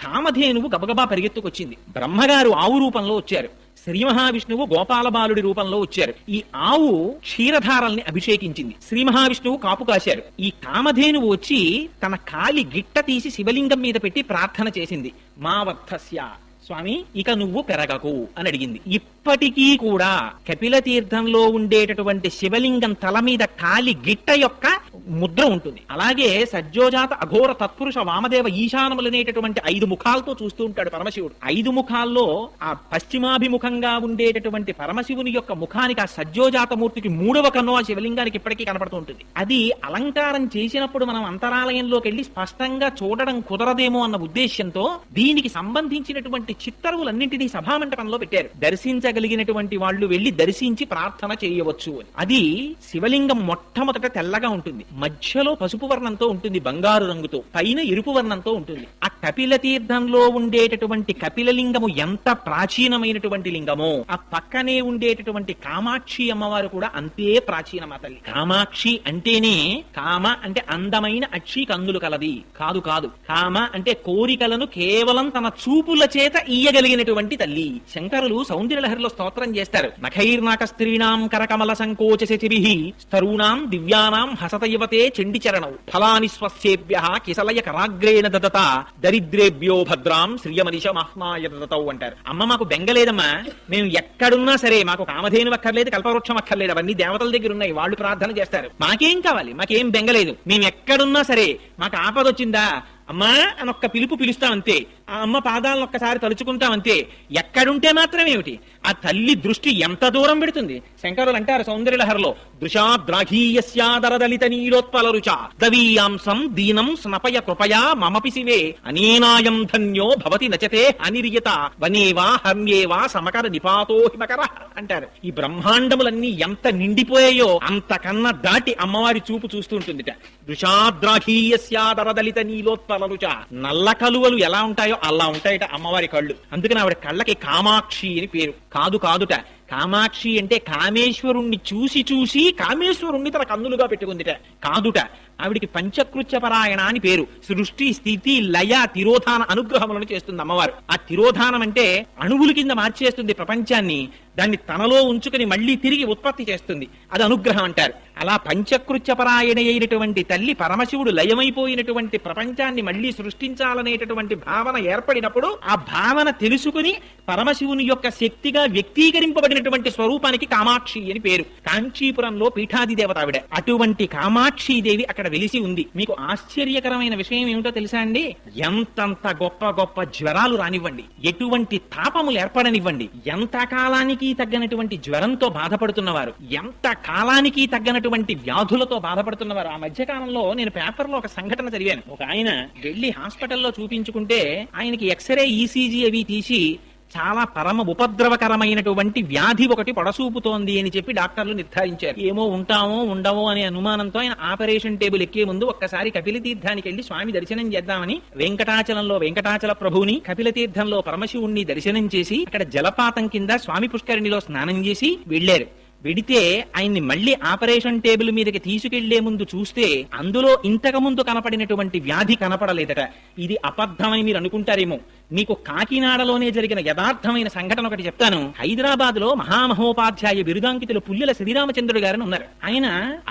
కామధేనువు గబగబా పరిగెత్తుకొచ్చింది. బ్రహ్మగారు ఆవు రూపంలో వచ్చారు, శ్రీ మహావిష్ణువు గోపాల బాలుడి రూపంలో వచ్చారు. ఈ ఆవు క్షీరధారల్ని అభిషేకించింది, శ్రీ మహావిష్ణువు కాపు కాశారు. ఈ కామధేనువు వచ్చి తన కాలి గిట్ట తీసి శివలింగం మీద పెట్టి ప్రార్థన చేసింది. మా వర్ధస్య స్వామి ఇక నువ్వు పెరగకు అని అడిగింది. ఇప్పటికీ కూడా కపిల తీర్థంలో ఉండేటటువంటి శివలింగం తల మీద కాలి గిట్ట యొక్క ముద్ర ఉంటుంది. అలాగే సజ్జోజాత అఘోర తత్పురుష వామదేవ ఈశానములనేటటువంటి 5 ముఖాలతో చూస్తూ ఉంటాడు పరమశివుడు. 5 ముఖాల్లో ఆ పశ్చిమాభిముఖంగా ఉండేటటువంటి పరమశివుని యొక్క ముఖానికి ఆ సజ్జోజాత మూర్తికి 3వ కన్ను ఆ శివలింగానికి ఇప్పటికీ కనపడుతూ ఉంటుంది. అది అలంకారం చేసినప్పుడు మనం అంతరాలయంలోకి వెళ్లి స్పష్టంగా చూడడం కుదరదేమో అన్న ఉద్దేశ్యంతో దీనికి సంబంధించినటువంటి చిత్తరువులన్నింటినీ సభామంటపంలో పెట్టారు. దర్శించగలిగినటువంటి వాళ్ళు వెళ్లి దర్శించి ప్రార్థన చేయవచ్చు అని. అది శివలింగం మొట్టమొదట తెల్లగా ఉంటుంది, మధ్యలో పసుపు వర్ణంతో ఉంటుంది, బంగారు రంగుతో, పైన ఎరుపు వర్ణంతో ఉంటుంది. ఆ కపిల తీర్థంలో ఉండేటటువంటి కపిలలింగము ఎంత ప్రాచీనమైనటువంటి లింగమో ఆ పక్కనే ఉండేటటువంటి కామాక్షి అమ్మవారు కూడా అంతే ప్రాచీనమా తల్లి. కామాక్షి అంటేనే, కామ అంటే అందమైన అక్షి కందులు కలది కాదు కాదు, కామ అంటే కోరికలను కేవలం తన చూపుల చేత ఇయ్యగలిగినటువంటి తల్లి. శంకరులు సౌందర్యలహరిలో స్తోత్రం చేస్తారు. నఖైర్నాక స్త్రీణాం కరకమల సంకోచ శచిభిః స్తరూణాం దివ్యానాం హసతయవతే చండి చరణౌ ఫలాని స్వస్యేభ్యః కిసలయ కరాగ్రేణ దదత దరిద్రేభ్యో భద్రాం శ్రియమనిష మహ్నాయ దదతౌ అంటారు. అమ్మ మాకు బెంగలేదమ్మా, మేము ఎక్కడున్నా సరే మాకు కామధేను అక్కర్లేదు, కల్పవృక్షం అక్కర్లేదు, అవన్నీ దేవతల దగ్గర ఉన్నాయి, వాళ్ళు ప్రార్థన చేస్తారు. మాకేం కావాలి, మాకేం బెంగలేదు, మేము ఎక్కడున్నా సరే మాకు ఆపదొచ్చిందా అమ్మా అని ఒక్క పిలుపు పిలుస్తామంతే, ఆ అమ్మ పాదాలను ఒక్కసారి తలుచుకుంటామంతే. ఎక్కడుంటే మాత్రమేమిటి, ఆ తల్లి దృష్టి ఎంత దూరం పెడుతుంది. శంకరులు అంటారు సౌందర్యలహరిలో, దృశాద్రాఘీయస్యాదరదలిత నీలోత్పల రుచ దవీయాంసం దీనం స్నపయ కృపయా మమపి శివే అనేనాయం ధన్యో భవతి నచతే అనిర్యత వనేవా హర్మ్యేవా సమకర నిపాతో హిమకర అంటారు. ఈ బ్రహ్మాండములన్నీ ఎంత నిండిపోయాయో అంతకన్నా దాటి అమ్మవారి చూపు చూస్తూ ఉంటుందిట. దృశాద్రాఘీయస్యాదరదలిత నీలోత్పల రుచ, నల్ల కలువలు ఎలా ఉంటాయో అలా ఉంటాయట అమ్మవారి కళ్ళు. అందుకని ఆవిడ కళ్ళకి కామాక్షి అని పేరు. కాదు కాదుట, కామాక్షి అంటే కామేశ్వరుణ్ణి చూసి చూసి కామేశ్వరుణ్ణి తన కన్నులుగా పెట్టుకుందిట. కాదుట, ఆవిడికి పంచకృత్యపరాయణ అని పేరు. సృష్టి స్థితి లయ తిరోధాన అనుగ్రహములను చేస్తుంది అమ్మవారు. ఆ తిరోధానం అంటే అణువుల కింద మార్చేస్తుంది ప్రపంచాన్ని, దాన్ని తనలో ఉంచుకుని మళ్లీ తిరిగి ఉత్పత్తి చేస్తుంది, అది అనుగ్రహం అంటారు. అలా పంచకృత్యపరాయణ అయినటువంటి తల్లి పరమశివుడు లయమైపోయినటువంటి ప్రపంచాన్ని మళ్లీ సృష్టించాలనేటటువంటి భావన ఏర్పడినప్పుడు ఆ భావన తెలుసుకుని పరమశివుని యొక్క శక్తిగా వ్యక్తీకరింపబడినటువంటి స్వరూపానికి కామాక్షి అని పేరు. కాంచీపురంలో పీఠాది దేవత ఆవిడ. అటువంటి కామాక్షీదేవి అక్కడ వెలిసి ఉంది. మీకు ఆశ్చర్యకరమైన విషయం ఏమిటో తెలుసా అండి? ఎంతంత గొప్ప గొప్ప జ్వరాలు రానివ్వండి, ఎటువంటి తాపములు ఏర్పడనివ్వండి, ఎంత కాలానికి తగ్గనటువంటి జ్వరంతో బాధపడుతున్నవారు, ఎంత కాలానికి తగ్గనటువంటి వ్యాధులతో బాధపడుతున్నవారు. ఆ మధ్య కాలంలో నేను పేపర్లో ఒక సంఘటన చదివాను. ఒక ఆయన వెళ్లి హాస్పిటల్లో చూపించుకుంటే ఆయనకి ఎక్స్రే ఈసీజీ అవి తీసి చాలా పరమ ఉపద్రవకరమైనటువంటి వ్యాధి ఒకటి పొడసూపుతోంది అని చెప్పి డాక్టర్లు నిర్ధారించారు. ఏమో ఉంటామో ఉండవో అనే అనుమానంతో ఆయన ఆపరేషన్ టేబుల్ ఎక్కే ముందు ఒక్కసారి కపిల తీర్థానికి వెళ్లి స్వామి దర్శనం చేద్దామని వెంకటాచలంలో వెంకటాచల ప్రభువుని, కపిల తీర్థంలో పరమశివుణ్ణి దర్శనం చేసి అక్కడ జలపాతం కింద స్వామి పుష్కరిణిలో స్నానం చేసి వెళ్లారు. వెడితే ఆయన్ని మళ్లీ ఆపరేషన్ టేబుల్ మీదకి తీసుకెళ్లే ముందు చూస్తే అందులో ఇంతకు ముందు కనపడినటువంటి వ్యాధి కనపడలేదట. ఇది అబద్ధమని మీరు అనుకుంటారేమో. మీకు కాకినాడలోనే జరిగిన యథార్థమైన సంఘటన ఒకటి చెప్తాను. హైదరాబాద్ లో మహామహోపాధ్యాయ బిరుదాంకితులు పుల్లెల శ్రీరామచంద్రుడు గారని ఉన్నారు. ఆయన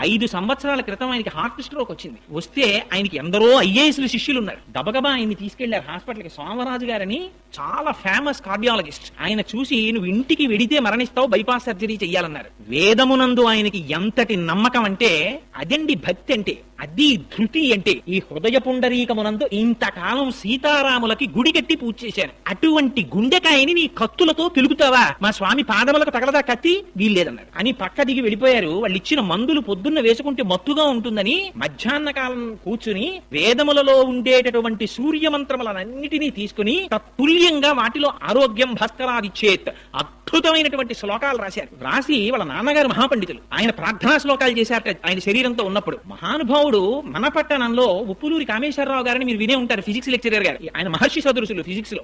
5 సంవత్సరాల క్రితం ఆయనకి హార్ట్ స్ట్రోక్ వచ్చింది. వస్తే ఆయనకి ఎందరో ఐఏఎస్లు శిష్యులు ఉన్నారు. దబగబా ఆయన్ని తీసుకెళ్లారు హాస్పిటల్కి. సోమరాజు గారని చాలా ఫేమస్ కార్డియాలజిస్ట్. ఆయన చూసి నువ్వు ఇంటికి వెడితే మరణిస్తావు, బైపాస్ సర్జరీ చెయ్యాలన్నారు. వేదమునందు ఆయనకి ఎంతటి నమ్మకం అంటే అదండి భక్తి అంటే, అది ధృతి అంటే. ఈ హృదయ పుండరీకమునందు ఇంతకాలం సీతారాములకి గుడి కట్టి పూజ చేశాను, అటువంటి గుండెకాయని నీ కత్తులతో తెలుగుతావా? మా స్వామి పాదములకు తగలదా కత్తి? వీల్లేదన్నారు అని పక్క దిగి వెళ్ళిపోయారు. వాళ్ళు ఇచ్చిన మందులు పొద్దున్న వేసుకుంటే మత్తుగా ఉంటుందని మధ్యాహ్న కాలం కూర్చుని వేదములలో ఉండేటటువంటి సూర్య మంత్రములన్నిటినీ తీసుకుని తత్తుల్యంగా వాటిలో ఆరోగ్యం భాస్కరాదిచ్చేత్ అద్భుతమైనటువంటి శ్లోకాలు రాశారు. రాసి వాళ్ళ నాన్నగారు మహాపండితులు, ఆయన ప్రార్థనా శ్లోకాలు చేశారట ఆయన శరీరంతో ఉన్నప్పుడు. మహానుభావుడు మన పట్టణంలో ఉప్పులూరి కామేశ్వరరావు గారిని మీరు వినే ఉంటారు, ఫిజిక్స్ లెక్చరర్ గారు. ఆయన మహర్షి సదృశులు ఫిజిక్స్ లో.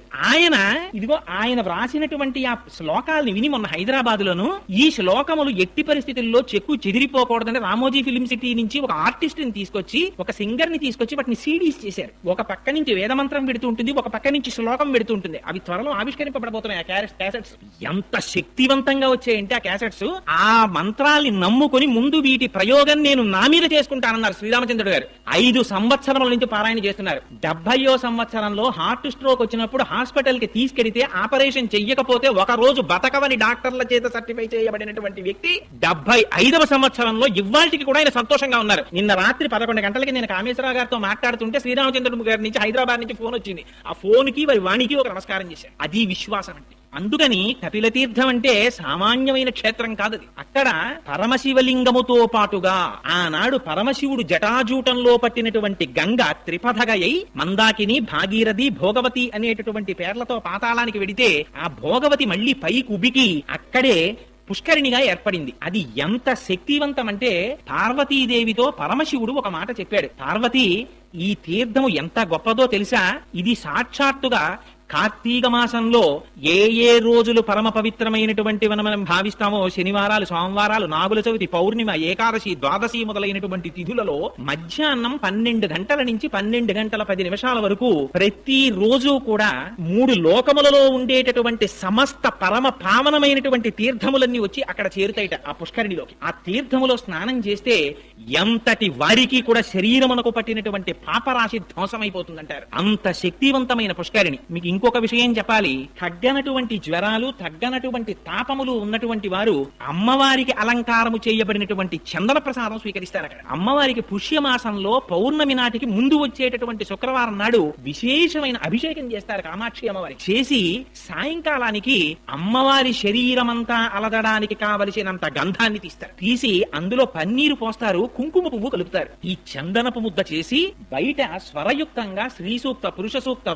ఆయన వ్రాసినటువంటి ఆ శ్లోకాలని విని మొన్న హైదరాబాద్ లోను ఈ శ్లోకములు ఎట్టి పరిస్థితుల్లో చెక్కు చెదిరిపోకూడదని రామోజీ ఫిలిం సిటీ నుంచి ఒక ఆర్టిస్ట్ ని తీసుకొచ్చి, ఒక సింగర్ ని తీసుకొచ్చి వాటిని సీడీస్ చేశారు. ఒక పక్క నుంచి వేదమంత్రం పెడుతూ ఉంటుంది, ఒక పక్క నుంచి శ్లోకం పెడుతూ ఉంటుంది. అవి త్వరలో ఆవిష్కరింపబడబోతున్నాయి ఆ క్యాసెట్స్. ఎంత శక్తివంతంగా వచ్చాయంటే ఆ క్యాసెట్స్, ఆ మంత్రాల్ని నమ్ముకొని ముందు వీటి ప్రయోగం నేను నా మీద చేసుకుంటానన్నారు శ్రీరామచంద్రుడు గారు. 5 సంవత్సరముల నుంచి పారాయణ చేస్తున్నారు. 70వ సంవత్సరంలో హార్ట్ స్ట్రోక్ వచ్చినప్పుడు హాస్పిటల్ కి తీసుకెడితే ఆపరేషన్ చెయ్యకపోతే ఒక రోజు బతకవని డాక్టర్ల చేత సర్టిఫై చేయబడినటువంటి వ్యక్తి 75వ సంవత్సరంలో ఇవాళకి కూడా ఆయన సంతోషంగా ఉన్నారు. నిన్న రాత్రి 11 గంటలకి నేను కామేశ్వరరావు గారితో మాట్లాడుతుంటే శ్రీరామచంద్రుడు గారి నుంచి హైదరాబాద్ నుంచి ఫోన్ వచ్చింది. ఆ ఫోన్ కి వారి వాణికి ఒక నమస్కారం చేశారు. అది విశ్వాసం అంటే. అందుకని కపిల తీర్థం అంటే సామాన్యమైన క్షేత్రం కాదది. అక్కడ పరమశివలింగముతో పాటుగా ఆనాడు పరమశివుడు జటాజూటంలో పట్టినటువంటి గంగ త్రిపథగై మందాకిని, భాగీరథి, భోగవతి అనేటటువంటి పేర్లతో పాతాళానికి వెడితే ఆ భోగవతి మళ్లీ పైకి ఉబికి అక్కడే పుష్కరిణిగా ఏర్పడింది. అది ఎంత శక్తివంతం అంటే పార్వతీదేవితో పరమశివుడు ఒక మాట చెప్పాడు. పార్వతి, ఈ తీర్థము ఎంత గొప్పదో తెలుసా? ఇది సాక్షాత్తుగా కార్తీక మాసంలో ఏ రోజులు పరమ పవిత్రమైనటువంటి మనం భావిస్తామో, శనివారాలు, సోమవారాలు, నాగుల చవితి, పౌర్ణిమ, ఏకాదశి, ద్వాదశి మొదలైనటువంటి తిథులలో మధ్యాహ్నం 12 గంటల నుంచి 12 గంటల 10 నిమిషాల వరకు ప్రతి రోజు కూడా 3 లోకములలో ఉండేటటువంటి సమస్త పరమ పావనమైనటువంటి తీర్థములన్నీ వచ్చి అక్కడ చేరుతాయిట ఆ పుష్కరిణిలోకి. ఆ తీర్థములో స్నానం చేస్తే ఎంతటి వారికి కూడా శరీరమునకు పట్టినటువంటి పాపరాశి ధ్వంసమైపోతుందంటారు. అంత శక్తివంతమైన పుష్కరిణి. మీకు ఇంకొక విషయం చెప్పాలి. తగ్గనటువంటి జ్వరాలు, తగ్గనటువంటి తాపములు ఉన్నటువంటి వారు అమ్మవారికి అలంకారము చేయబడినటువంటి చందన ప్రసాదం స్వీకరిస్తారు. అక్కడ అమ్మవారికి పుష్యమాసంలో పౌర్ణమి నాటికి ముందు వచ్చేటటువంటి శుక్రవారం నాడు విశేషమైన అభిషేకం చేస్తారు కామాక్షి అమ్మవారికి. చేసి సాయంకాలానికి అమ్మవారి శరీరమంతా అలదడానికి కావలసినంత గంధాన్ని తీస్తారు. తీసి అందులో పన్నీరు పోస్తారు, కుంకుమ పువ్వు కలుపుతారు. ఈ చందనపు ముద్ద చేసి బయట స్వరయుక్తంగా శ్రీ సూక్త, పురుష సూక్త,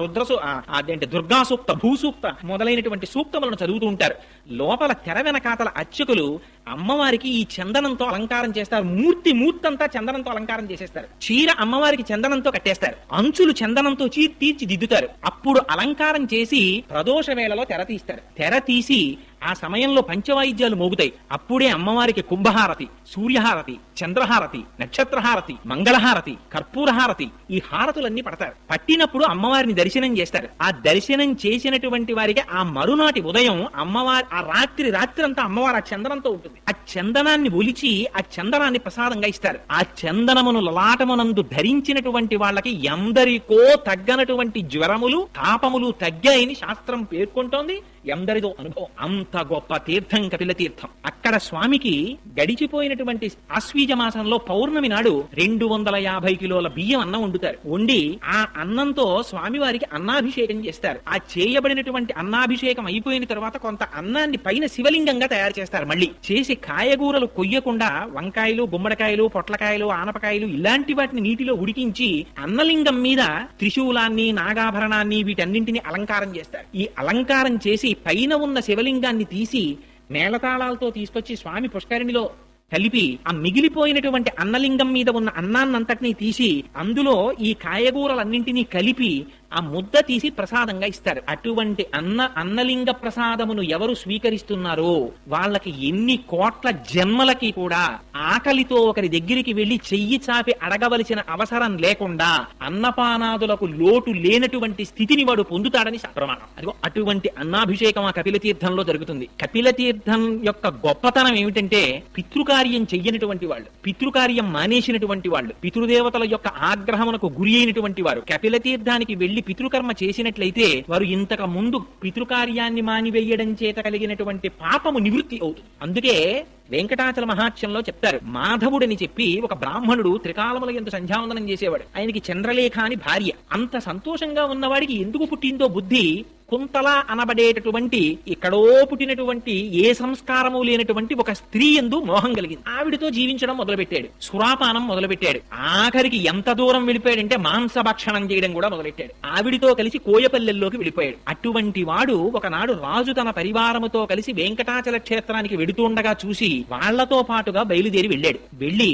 అదేంటి దుర్గా సూక్త, భూసూక్త మొదలైనటువంటి సూక్తములను చదువుతూ ఉంటారు. లోపల తెర వెనకాతల అర్చకులు అమ్మవారికి ఈ చందనంతో అలంకారం చేస్తారు. మూర్తంతా చందనంతో అలంకారం చేసేస్తారు. చీర అమ్మవారికి చందనంతో కట్టేస్తారు. అంచులు చందనంతో తీర్చిదిద్దుతారు. అప్పుడు అలంకారం చేసి ప్రదోష వేళలో తెర తీస్తారు. తెర తీసి ఆ సమయంలో పంచవాయిద్యాలు మోగుతాయి. అప్పుడే అమ్మవారికి కుంభహారతి, సూర్యహారతి, చంద్రహారతి, నక్షత్రహారతి, మంగళహారతి, కర్పూరహారతి, ఈ హారతులన్నీ పడతారు. పట్టినప్పుడు అమ్మవారిని దర్శనం చేస్తారు. ఆ దర్శనం చేసినటువంటి వారికి ఆ మరునాటి ఉదయం అమ్మవారి ఆ రాత్రంతా అమ్మవారు ఆ చందనంతో ఉంటుంది. ఆ చందనాన్ని ఒలిచి ఆ చందనాన్ని ప్రసాదంగా ఇస్తారు. ఆ చందనమును లలాటమునందు ధరించినటువంటి వాళ్ళకి ఎందరికో తగ్గనటువంటి జ్వరములు, తాపములు తగ్గాయని శాస్త్రం పేర్కొంటోంది. ఎందరిదో అనుభవం. అంత గొప్ప తీర్థం కపిల తీర్థం. అక్కడ స్వామికి గడిచిపోయినటువంటి ఆశ్వీజ మాసంలో పౌర్ణమి నాడు 250 కిలోల బియ్యం అన్నం వండుతారు. వండి ఆ అన్నంతో స్వామివారికి అన్నాభిషేకం చేస్తారు. ఆ చేయబడినటువంటి అన్నాభిషేకం అయిపోయిన తర్వాత కొంత అన్నాన్ని పైన శివలింగంగా తయారు చేస్తారు. మళ్ళీ చేసి కాయగూరలు కొయ్యకుండా వంకాయలు, గుమ్మడికాయలు, పొట్లకాయలు, ఆనపకాయలు ఇలాంటి వాటిని నీటిలో ఉడికించి అన్నలింగం మీద త్రిశూలాన్ని, నాగాభరణాన్ని వీటన్నింటినీ అలంకారం చేస్తారు. ఈ అలంకారం చేసి పైన ఉన్న శివలింగాన్ని తీసి మేళతాళాలతో తీసుకొచ్చి స్వామి పుష్కరిణిలో కలిపి ఆ మిగిలిపోయినటువంటి అన్నలింగం మీద ఉన్న అన్నాన్నంతటినీ తీసి అందులో ఈ కాయగూరలన్నింటినీ కలిపి ఆ ముద్ద తీసి ప్రసాదంగా ఇస్తారు. అటువంటి అన్నలింగ ప్రసాదమును ఎవరు స్వీకరిస్తున్నారో వాళ్ళకి ఎన్ని కోట్ల జన్మలకి కూడా ఆకలితో ఒకరి దగ్గరికి వెళ్లి చెయ్యి చాపి అడగవలసిన అవసరం లేకుండా అన్నపానాదులకు లోటు లేనటువంటి స్థితిని వాడు పొందుతాడని ప్రమాణం. అదిగో అటువంటి అన్నాభిషేకం ఆ కపిల తీర్థంలో జరుగుతుంది. కపిల తీర్థం యొక్క గొప్పతనం ఏమిటంటే పితృకార్యం చెయ్యనటువంటి వాళ్ళు, పితృకార్యం మానేసినటువంటి వాళ్ళు, పితృదేవతల యొక్క ఆగ్రహమునకు గురి అయినటువంటి వారు కపిల తీర్థానికి వెళ్లి పితృకర్మ చేసినట్లయితే వారు ఇంతకు ముందు పితృకార్యాన్ని మానివేయడం చేత కలిగినటువంటి పాపము నివృత్తి అవుతుంది. అందుకే వెంకటాచల మహాత్యంలో చెప్తారు. మాధవుడని చెప్పి ఒక బ్రాహ్మణుడు త్రికాలముల యందు సంధ్యావందనం చేసేవాడు. ఆయనకి చంద్రలేఖ అని భార్య. అంత సంతోషంగా ఉన్నవాడికి ఎందుకు పుట్టిందో బుద్ధి కుంతల అనబడేటటువంటి ఎక్కడో పుట్టినటువంటి ఏ సంస్కారము లేనటువంటి ఒక స్త్రీ యందు మోహం కలిగింది. ఆవిడితో జీవించడం మొదలుపెట్టాడు. సురాపానం మొదలుపెట్టాడు. ఆఖరికి ఎంత దూరం వెళ్ళిపోయాడంటే మాంసభక్షణం చేయడం కూడా మొదలెట్టాడు. ఆవిడితో కలిసి కోయపల్లెల్లోకి వెళ్ళిపోయాడు. అటువంటి వాడు ఒకనాడు రాజు తన పరివారముతో కలిసి వెంకటాచల క్షేత్రానికి వెడుతుండగా చూసి వాళ్లతో పాటుగా బయలుదేరి వెళ్ళాడు. వెళ్ళి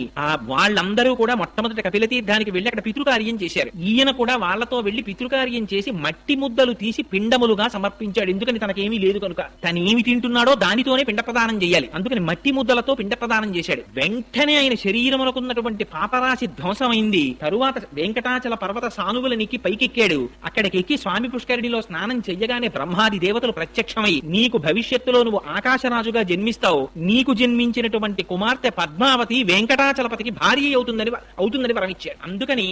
వాళ్ళందరూ కూడా మొట్టమొదటి కపిలతీర్థానికి వెళ్లి అక్కడ పితృకార్యం చేశారు. ఈయన కూడా వాళ్లతో వెళ్లి పితృకార్యం చేసి మట్టి ముద్దలు తీసి పిండములుగా సమర్పించాడు. ఎందుకని తనకేమీ లేదు కనుక, తనేమి తింటున్నాడో దానితోనే పిండ ప్రదానం చేయాలి. అందుకని మట్టి ముద్దలతో పిండ ప్రదానం చేశాడు. వెంటనే ఆయన శరీరమునకున్నటువంటి పాపరాశి ధ్వంసమైంది. తరువాత వెంకటాచల పర్వత సానువులనికి పైకెక్కాడు. అక్కడికెక్కి స్వామి పుష్కరిణిలో స్నానం చెయ్యగానే బ్రహ్మాది దేవతలు ప్రత్యక్షమై, నీకు భవిష్యత్తులో నువ్వు ఆకాశరాజుగా జన్మిస్తావు, నీకు జన్మించినటువంటి కుమార్తె పద్మావతి వెంకటాచలపతికి భార్య అవుతుందని వరమిచ్చాడు. అందుకని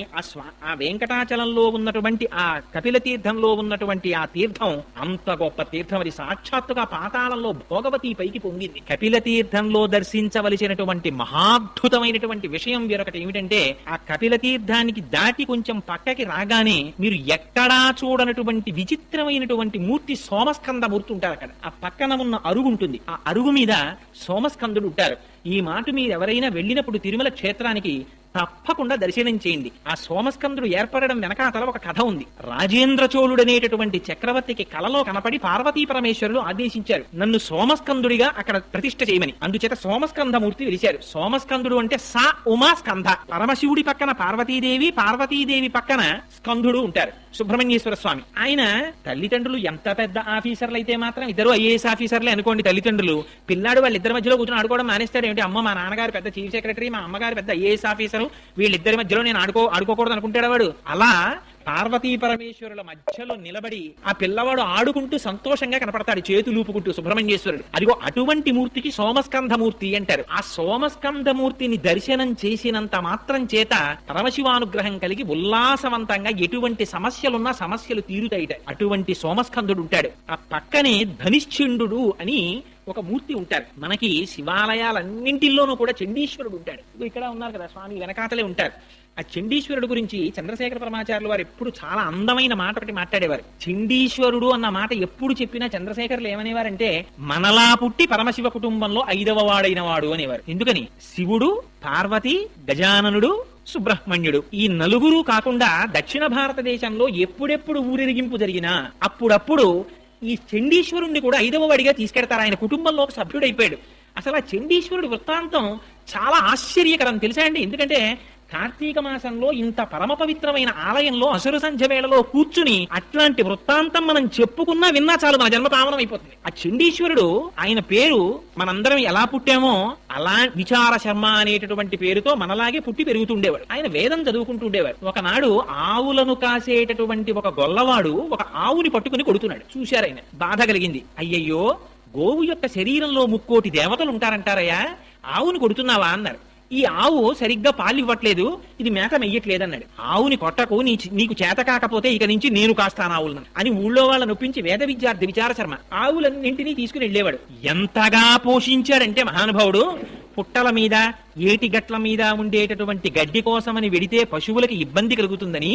ఆ వెంకటాచలంలో ఉన్నటువంటి ఆ కపిల తీర్థంలో ఉన్నటువంటి ఆ తీర్థం అంత గొప్ప తీర్థం. అది సాక్షాత్తుగా పాతాళంలో భోగవతి పైకి పొంగింది. కపిల తీర్థంలో దర్శించవలసినటువంటి మహాద్భుతమైనటువంటి విషయం వేరొకటి ఏమిటంటే, ఆ కపిల తీర్థానికి దాటి కొంచెం పక్కకి రాగానే మీరు ఎక్కడా చూడనటువంటి విచిత్రమైనటువంటి మూర్తి సోమస్కంద మూర్తి ఉంటారు. అక్కడ ఆ పక్కన ఉన్న అరుగు ఉంటుంది. ఆ అరుగు మీద సోమస్కందుడు ఉంటారు. ఈ మాట మీరు ఎవరైనా వెళ్ళినప్పుడు తిరుమల క్షేత్రానికి తప్పకుండా దర్శనం చేయండి. ఆ సోమస్కందుడు ఏర్పడడం వెనకాతల ఒక కథ ఉంది. రాజేంద్ర చోళుడు అనేటటువంటి చక్రవర్తికి కలలో కనపడి పార్వతీ పరమేశ్వరులు ఆదేశించారు, నన్ను సోమస్కందుడిగా అక్కడ ప్రతిష్ఠ చేయమని. అందుచేత సోమస్కందమూర్తి వెలిశారు. సోమస్కందుడు అంటే సా ఉమా స్కంధ. పరమశివుడి పక్కన పార్వతీదేవి, పార్వతీదేవి పక్కన స్కందుడు ఉంటారు, సుబ్రహ్మణ్యేశ్వర స్వామి. ఆయన తల్లిదండ్రులు ఎంత పెద్ద ఆఫీసర్లు అయితే మాత్రం, ఇద్దరు ఐఏఎస్ ఆఫీసర్లే అనుకోండి తల్లిదండ్రులు, పిల్లాడు వాళ్ళిద్దరి మధ్యలో కూర్చొని ఆడుకోవడం మానేస్తాడు ఏమిటి? అమ్మ మా నాన్నగారు పెద్ద చీఫ్ సెక్రటరీ, మా అమ్మగారు పెద్ద ఐఏఎస్ ఆఫీసర్, వీళ్ళిద్దరి మధ్యలో నేను ఆడుకోకూడదు అనుకుంటాడు వాడు. అలా పార్వతీ పరమేశ్వరుల మధ్యలో నిలబడి ఆ పిల్లవాడు ఆడుకుంటూ సంతోషంగా కనపడతాడు, చేతులూపుకుంటూ సుబ్రహ్మణ్యేశ్వరుడు. అదిగో అటువంటి మూర్తికి సోమస్కంధమూర్తి అంటారు. ఆ సోమస్కంధమూర్తిని దర్శనం చేసినంత మాత్రం చేత పరమశివానుగ్రహం కలిగి ఉల్లాసవంతంగా ఎటువంటి సమస్యలున్నా సమస్యలు తీరుతాయిట. అటువంటి సోమస్కంధుడు ఉంటాడు. ఆ పక్కనే ధనిశ్చండు అని ఒక మూర్తి ఉంటారు. మనకి శివాలయాలన్నింటిలోనూ కూడా చండీశ్వరుడు ఉంటాడు. ఇక్కడ ఉన్నారు కదా స్వామి, వెనకాతలే ఉంటారు. ఆ చండీశ్వరుడు గురించి చంద్రశేఖర పరమాచార్యులు వారు ఎప్పుడు చాలా అందమైన మాట ఒకటి మాట్లాడేవారు. చండీశ్వరుడు అన్న మాట ఎప్పుడు చెప్పినా చంద్రశేఖర్లు ఏమనేవారంటే, మనలా పుట్టి పరమశివ కుటుంబంలో 5వ వాడైన వాడు అనేవారు. ఎందుకని? శివుడు, పార్వతి, గజాననుడు, సుబ్రహ్మణ్యుడు, ఈ నలుగురు కాకుండా దక్షిణ భారతదేశంలో ఎప్పుడెప్పుడు ఊరేగింపు జరిగినా అప్పుడప్పుడు ఈ చండీశ్వరుణ్ణి కూడా 5వ వాడిగా తీసుకెడతారు. ఆయన కుటుంబంలో ఒక సభ్యుడైపోయాడు. అసలు ఆ చండీశ్వరుడి వృత్తాంతం చాలా ఆశ్చర్యకరం తెలుసా అండి. ఎందుకంటే కార్తీక మాసంలో ఇంత పరమ పవిత్రమైన ఆలయంలో అసుర సంధ్య వేళలో కూర్చుని అట్లాంటి వృత్తాంతం మనం చెప్పుకున్నా విన్నా చాలు, మన జన్మ పావనం అయిపోతుంది. ఆ చండీశ్వరుడు, ఆయన పేరు మనందరం ఎలా పుట్టామో అలా విచార శర్మ అనేటటువంటి పేరుతో మనలాగే పుట్టి పెరుగుతుండేవాడు. ఆయన వేదం చదువుకుంటుండేవాడు. ఒకనాడు ఆవులను కాసేటటువంటి ఒక గొల్లవాడు ఒక ఆవుని పట్టుకుని కొడుతున్నాడు. చూశారు ఆయన, బాధ కలిగింది. అయ్యయ్యో, గోవు యొక్క శరీరంలో 3,000,000 దేవతలు ఉంటారంటారయ్యా, ఆవుని కొడుతున్నావా అన్నారు. ఈ ఆవు సరిగ్గా పాలు ఇవ్వట్లేదు, ఇది మేత మెయ్యట్లేదన్నాడు. ఆవుని కొట్టకు, నీకు చేత కాకపోతే ఇక నుంచి నేను కాస్తాను ఆవులను అని ఊళ్ళో వాళ్ళ నొప్పించి వేద విద్యార్థి విచార శర్మ ఆవులన్నింటినీ తీసుకుని వెళ్ళేవాడు. ఎంతగా పోషించాడంటే మహానుభావుడు, పుట్టల మీద ఏటిగట్ల మీద ఉండేటటువంటి గడ్డి కోసమని వెడితే పశువులకి ఇబ్బంది కలుగుతుందని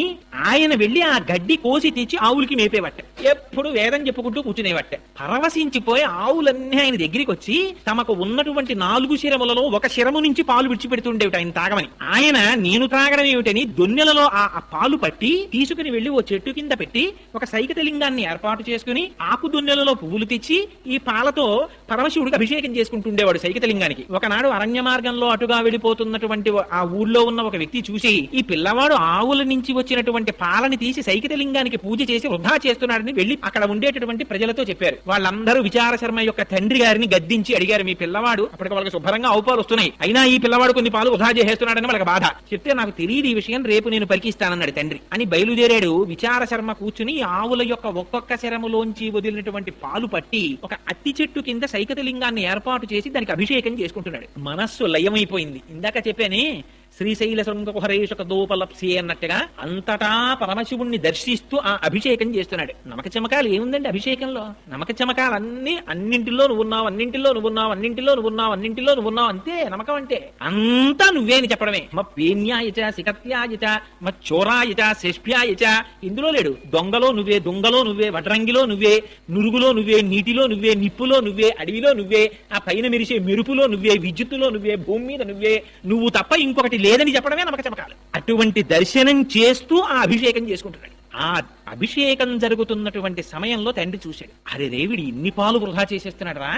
ఆయన వెళ్లి ఆ గడ్డి కోసి తెచ్చి ఆవులకి మేపేవట్ట. ఎప్పుడు వేదం చెప్పుకుంటూ కూర్చునేవట్ట. పరవశించిపోయి ఆవులన్నీ ఆయన దగ్గరికి వచ్చి తమకు ఉన్నటువంటి 4 శిరములలో ఒక శిరము నుంచి పాలు విడిచిపెడుతుండేవిట ఆయన తాగమని. ఆయన నేను తాగడం ఏమిటని దొన్నెలలో ఆ పాలు పట్టి తీసుకుని వెళ్లి ఓ చెట్టు కింద పెట్టి ఒక సైకతలింగాన్ని ఏర్పాటు చేసుకుని ఆకు దొన్నెలలో పువ్వులు తెచ్చి ఈ పాలతో పరమశివుడికి అభిషేకం చేసుకుంటుండేవాడు సైకతలింగానికి. ఒకనాడు అరణ్య మార్గంలో అటుగా వెళ్ళిపోతున్నటువంటి ఆ ఊళ్ళో ఉన్న ఒక వ్యక్తి చూసి, ఈ పిల్లవాడు ఆవుల నుంచి వచ్చినటువంటి పాలని తీసి సైకతలింగానికి పూజ చేసి వృధా చేస్తున్నాడని వెళ్లి అక్కడ ఉండేటటువంటి ప్రజలతో చెప్పారు. వాళ్ళందరూ విచార శర్మ యొక్క తండ్రి గారిని గద్దించి అడిగారు, మీ పిల్లవాడు, అప్పటికి వాళ్ళకి శుభ్రంగా ఆవుపాలు వస్తున్నాయి, అయినా ఈ పిల్లవాడు కొన్ని పాలు వృధా చేస్తున్నాడని వాళ్ళకి బాధ. చెప్తే నాకు తెలియదు ఈ విషయం, రేపు నేను పరికిస్తానన్నాడు తండ్రి. అని బయలుదేరాడు. విచార శర్మ కూర్చుని ఆవుల యొక్క ఒక్కొక్క శరములోంచి వదిలినటువంటి పాలు పట్టి ఒక అత్తి చెట్టు కింద సైకతలింగాన్ని ఏర్పాటు చేసి దానికి అభిషేకం చేసుకుంటున్నాడు. మనస్సు లయమైపోయింది. ఇందాక చెప్పానే, శ్రీశైల శృంగకుహరేషక దోపలప్సి అన్నట్టుగా అంతటా పరమశివుణ్ణి దర్శిస్తూ ఆ అభిషేకం చేస్తున్నాడు. నమక చమకాలు ఏముందండి అభిషేకంలో? నమక చమకాలన్నీ అన్నింటిలో నువ్వున్నావు, అన్నింటిలో నువ్వున్నావు, అన్నింటిలో నువ్వున్నావు, అన్నింటిలో నువ్వున్నావు, అంతే నమ్మకం అంటే. అంతా నువ్వే అని చెప్పడమే. పేన్యాయచ, సికత్యాయచ, చోరాయచ, శేష్ప్యాయచ, ఇందులో లేడు. దొంగలో నువ్వే, దొంగలో నువ్వే, వడ్రంగిలో నువ్వే, నురుగులో నువ్వే, నీటిలో నువ్వే, నిప్పులో నువ్వే, అడవిలో నువ్వే, ఆ పైన మెరిసే మెరుపులో నువ్వే, విద్యుత్తులో నువ్వే, భూమి మీద నువ్వే, నువ్వు తప్ప ఇంకొకటి లేదని చెప్పడమే నమ్మక చమకాలు. అటువంటి దర్శనం చేస్తూ ఆ అభిషేకం చేసుకుంటున్నాడు. ఆ అభిషేకం జరుగుతున్నటువంటి సమయంలో తండ్రి చూశాడు, అరే రేవిడి ఇన్ని పాలు వృధా చేసేస్తున్నాడు రా,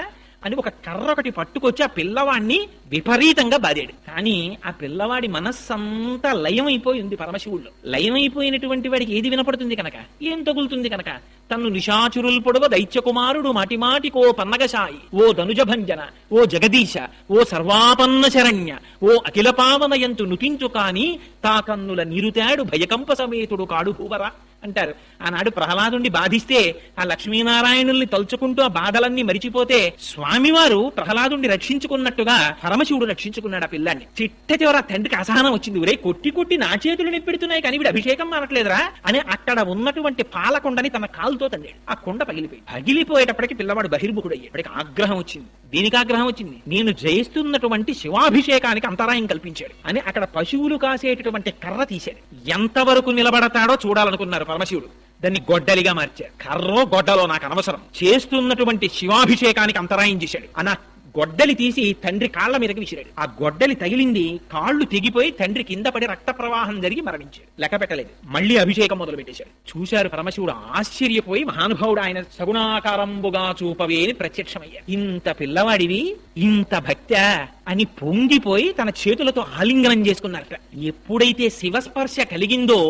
అని ఒక కర్ర ఒకటి పట్టుకొచ్చి ఆ పిల్లవాడిని విపరీతంగా బాదాడు. కానీ ఆ పిల్లవాడి మనస్సంతా లయమైపోయి ఉంది పరమశివుల్లో. లయమైపోయినటువంటి వాడికి ఏది వినపడుతుంది కనుక, ఏం తగులుతుంది కనుక, తన్ను నిశాచురుల్ పొడవ దైత్యకుమారుడు మాటిమాటికో పన్నగశాయి, ఓ ధనుజభంజన, ఓ జగదీశ, ఓ సర్వాపన్న శరణ్య, ఓ అఖిల పావనయంతు నుతించు కాని తా కన్నుల నిరుతాడు భయకంప సమేతుడు కాడు భూవరా అంటారు. ఆనాడు ప్రహ్లాదుని బాధిస్తే ఆ లక్ష్మీనారాయణుల్ని తలుచుకుంటూ ఆ బాధలన్నీ మరిచిపోతే స్వామివారు ప్రహ్లాదుని రక్షించుకున్నట్టుగా పరమశివుడు రక్షించుకున్నాడు ఆ పిల్లాన్ని. చిట్ట చివర తండ్రికి అసహనం వచ్చింది. ఒరే కొట్టి కొట్టి నా చేతులు నిప్పెడుతున్నాయి కానీ వీడు అభిషేకం మానట్లేదురా అని అక్కడ ఉన్నటువంటి పాలకొండని తన కాలుతో తండాడు. ఆ కొండ పగిలిపోయేటప్పటికి పిల్లవాడు బహిర్ముఖుడయ్యేప్పటికి ఆగ్రహం వచ్చింది. దీనికి ఆగ్రహం వచ్చింది, నేను జయిస్తున్నటువంటి శివాభిషేకానికి అంతరాయం కల్పించాడు అని అక్కడ పశువులు కాసేటటువంటి కర్ర తీశాడు. ఎంతవరకు నిలబడతాడో చూడాలనుకున్నారు పరమశివుడు. దాన్ని గొడ్డలిగా మార్చారు. కర్రో గొడ్డలో నాకు అనవసరం, చేస్తున్నటువంటి శివాభిషేకానికి అంతరాయం చేశాడు అని గొడ్డలి తీసి తండ్రి కాళ్ల మీదకి విసిరాడు. ఆ గొడ్డలి తగిలింది, కాళ్లు తెగిపోయి తండ్రి కింద పడి రక్త ప్రవాహం జరిగి మరణించాడు. లెక్క పెట్టలేదు. మళ్ళీ అభిషేకం మొదలు పెట్టేశాడు. చూశారు పరమశివుడు, ఆశ్చర్యపోయి మహానుభావుడు ఆయన సగుణాకారంబుగా చూపవే అని ప్రత్యక్షమయ్యారు. ఇంత పిల్లవాడివి ఇంత భక్త్యా అని పొంగిపోయి తన చేతులతో ఆలింగనం చేసుకున్నారట. ఎప్పుడైతే శివస్పర్శ కలిగిందో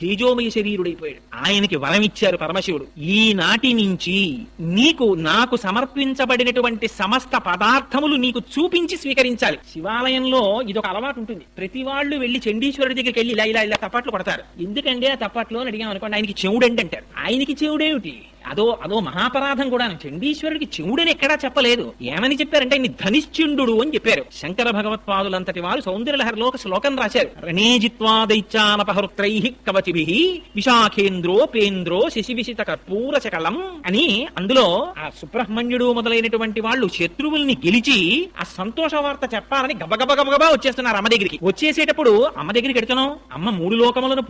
తేజోమయ శరీరుడైపోయాడు. ఆయనకి వరం ఇచ్చారు పరమశివుడు, ఈనాటి నుంచి నీకు నాకు సమర్పించబడినటువంటి సమస్త పదార్థములు నీకు చూపించి స్వీకరించాలి. శివాలయంలో ఇదొక అలవాటు ఉంటుంది. ప్రతి వాళ్ళు వెళ్లి చండీశ్వరుడి దగ్గరికి వెళ్ళి ఇలా ఇలా ఇలా తప్పట్లు కొడతారు. ఎందుకంటే ఆ తప్పట్లు అని అడిగాం అనుకోండి, ఆయనకి చెవుడండి అంటారు. ఆయనకి చెవుడేమిటి? అదో మహాపరాధం కూడా. చండీశ్వరుడికి చెవుడని ఎక్కడా చెప్పలేదు. ఏమని చెప్పారంటే ఆయన ధనిశ్చుండు అని చెప్పారు. శంకర భగవత్పాదులంతటి వారు సౌందర్యలహరిలో ఒక శ్లోకం రాశారు. రణేజిత్వా దైత్యానపహృత్రై కవచిభిః విశాఖేంద్రో పేంద్రో శశివిశిత కర్పూర శకలం అని. అందులో ఆ సుబ్రహ్మణ్యుడు మొదలైనటువంటి వాళ్ళు శత్రువుల్ని గెలిచి ఆ సంతోష వార్త చెప్పాలని గబగబగబగబా వచ్చేస్తున్నారు అమ్మ దగ్గరికి. వచ్చేసేటప్పుడు అమ్మ దగ్గరికి ఎడుతున్నాం, అమ్మ మూడు లోకములను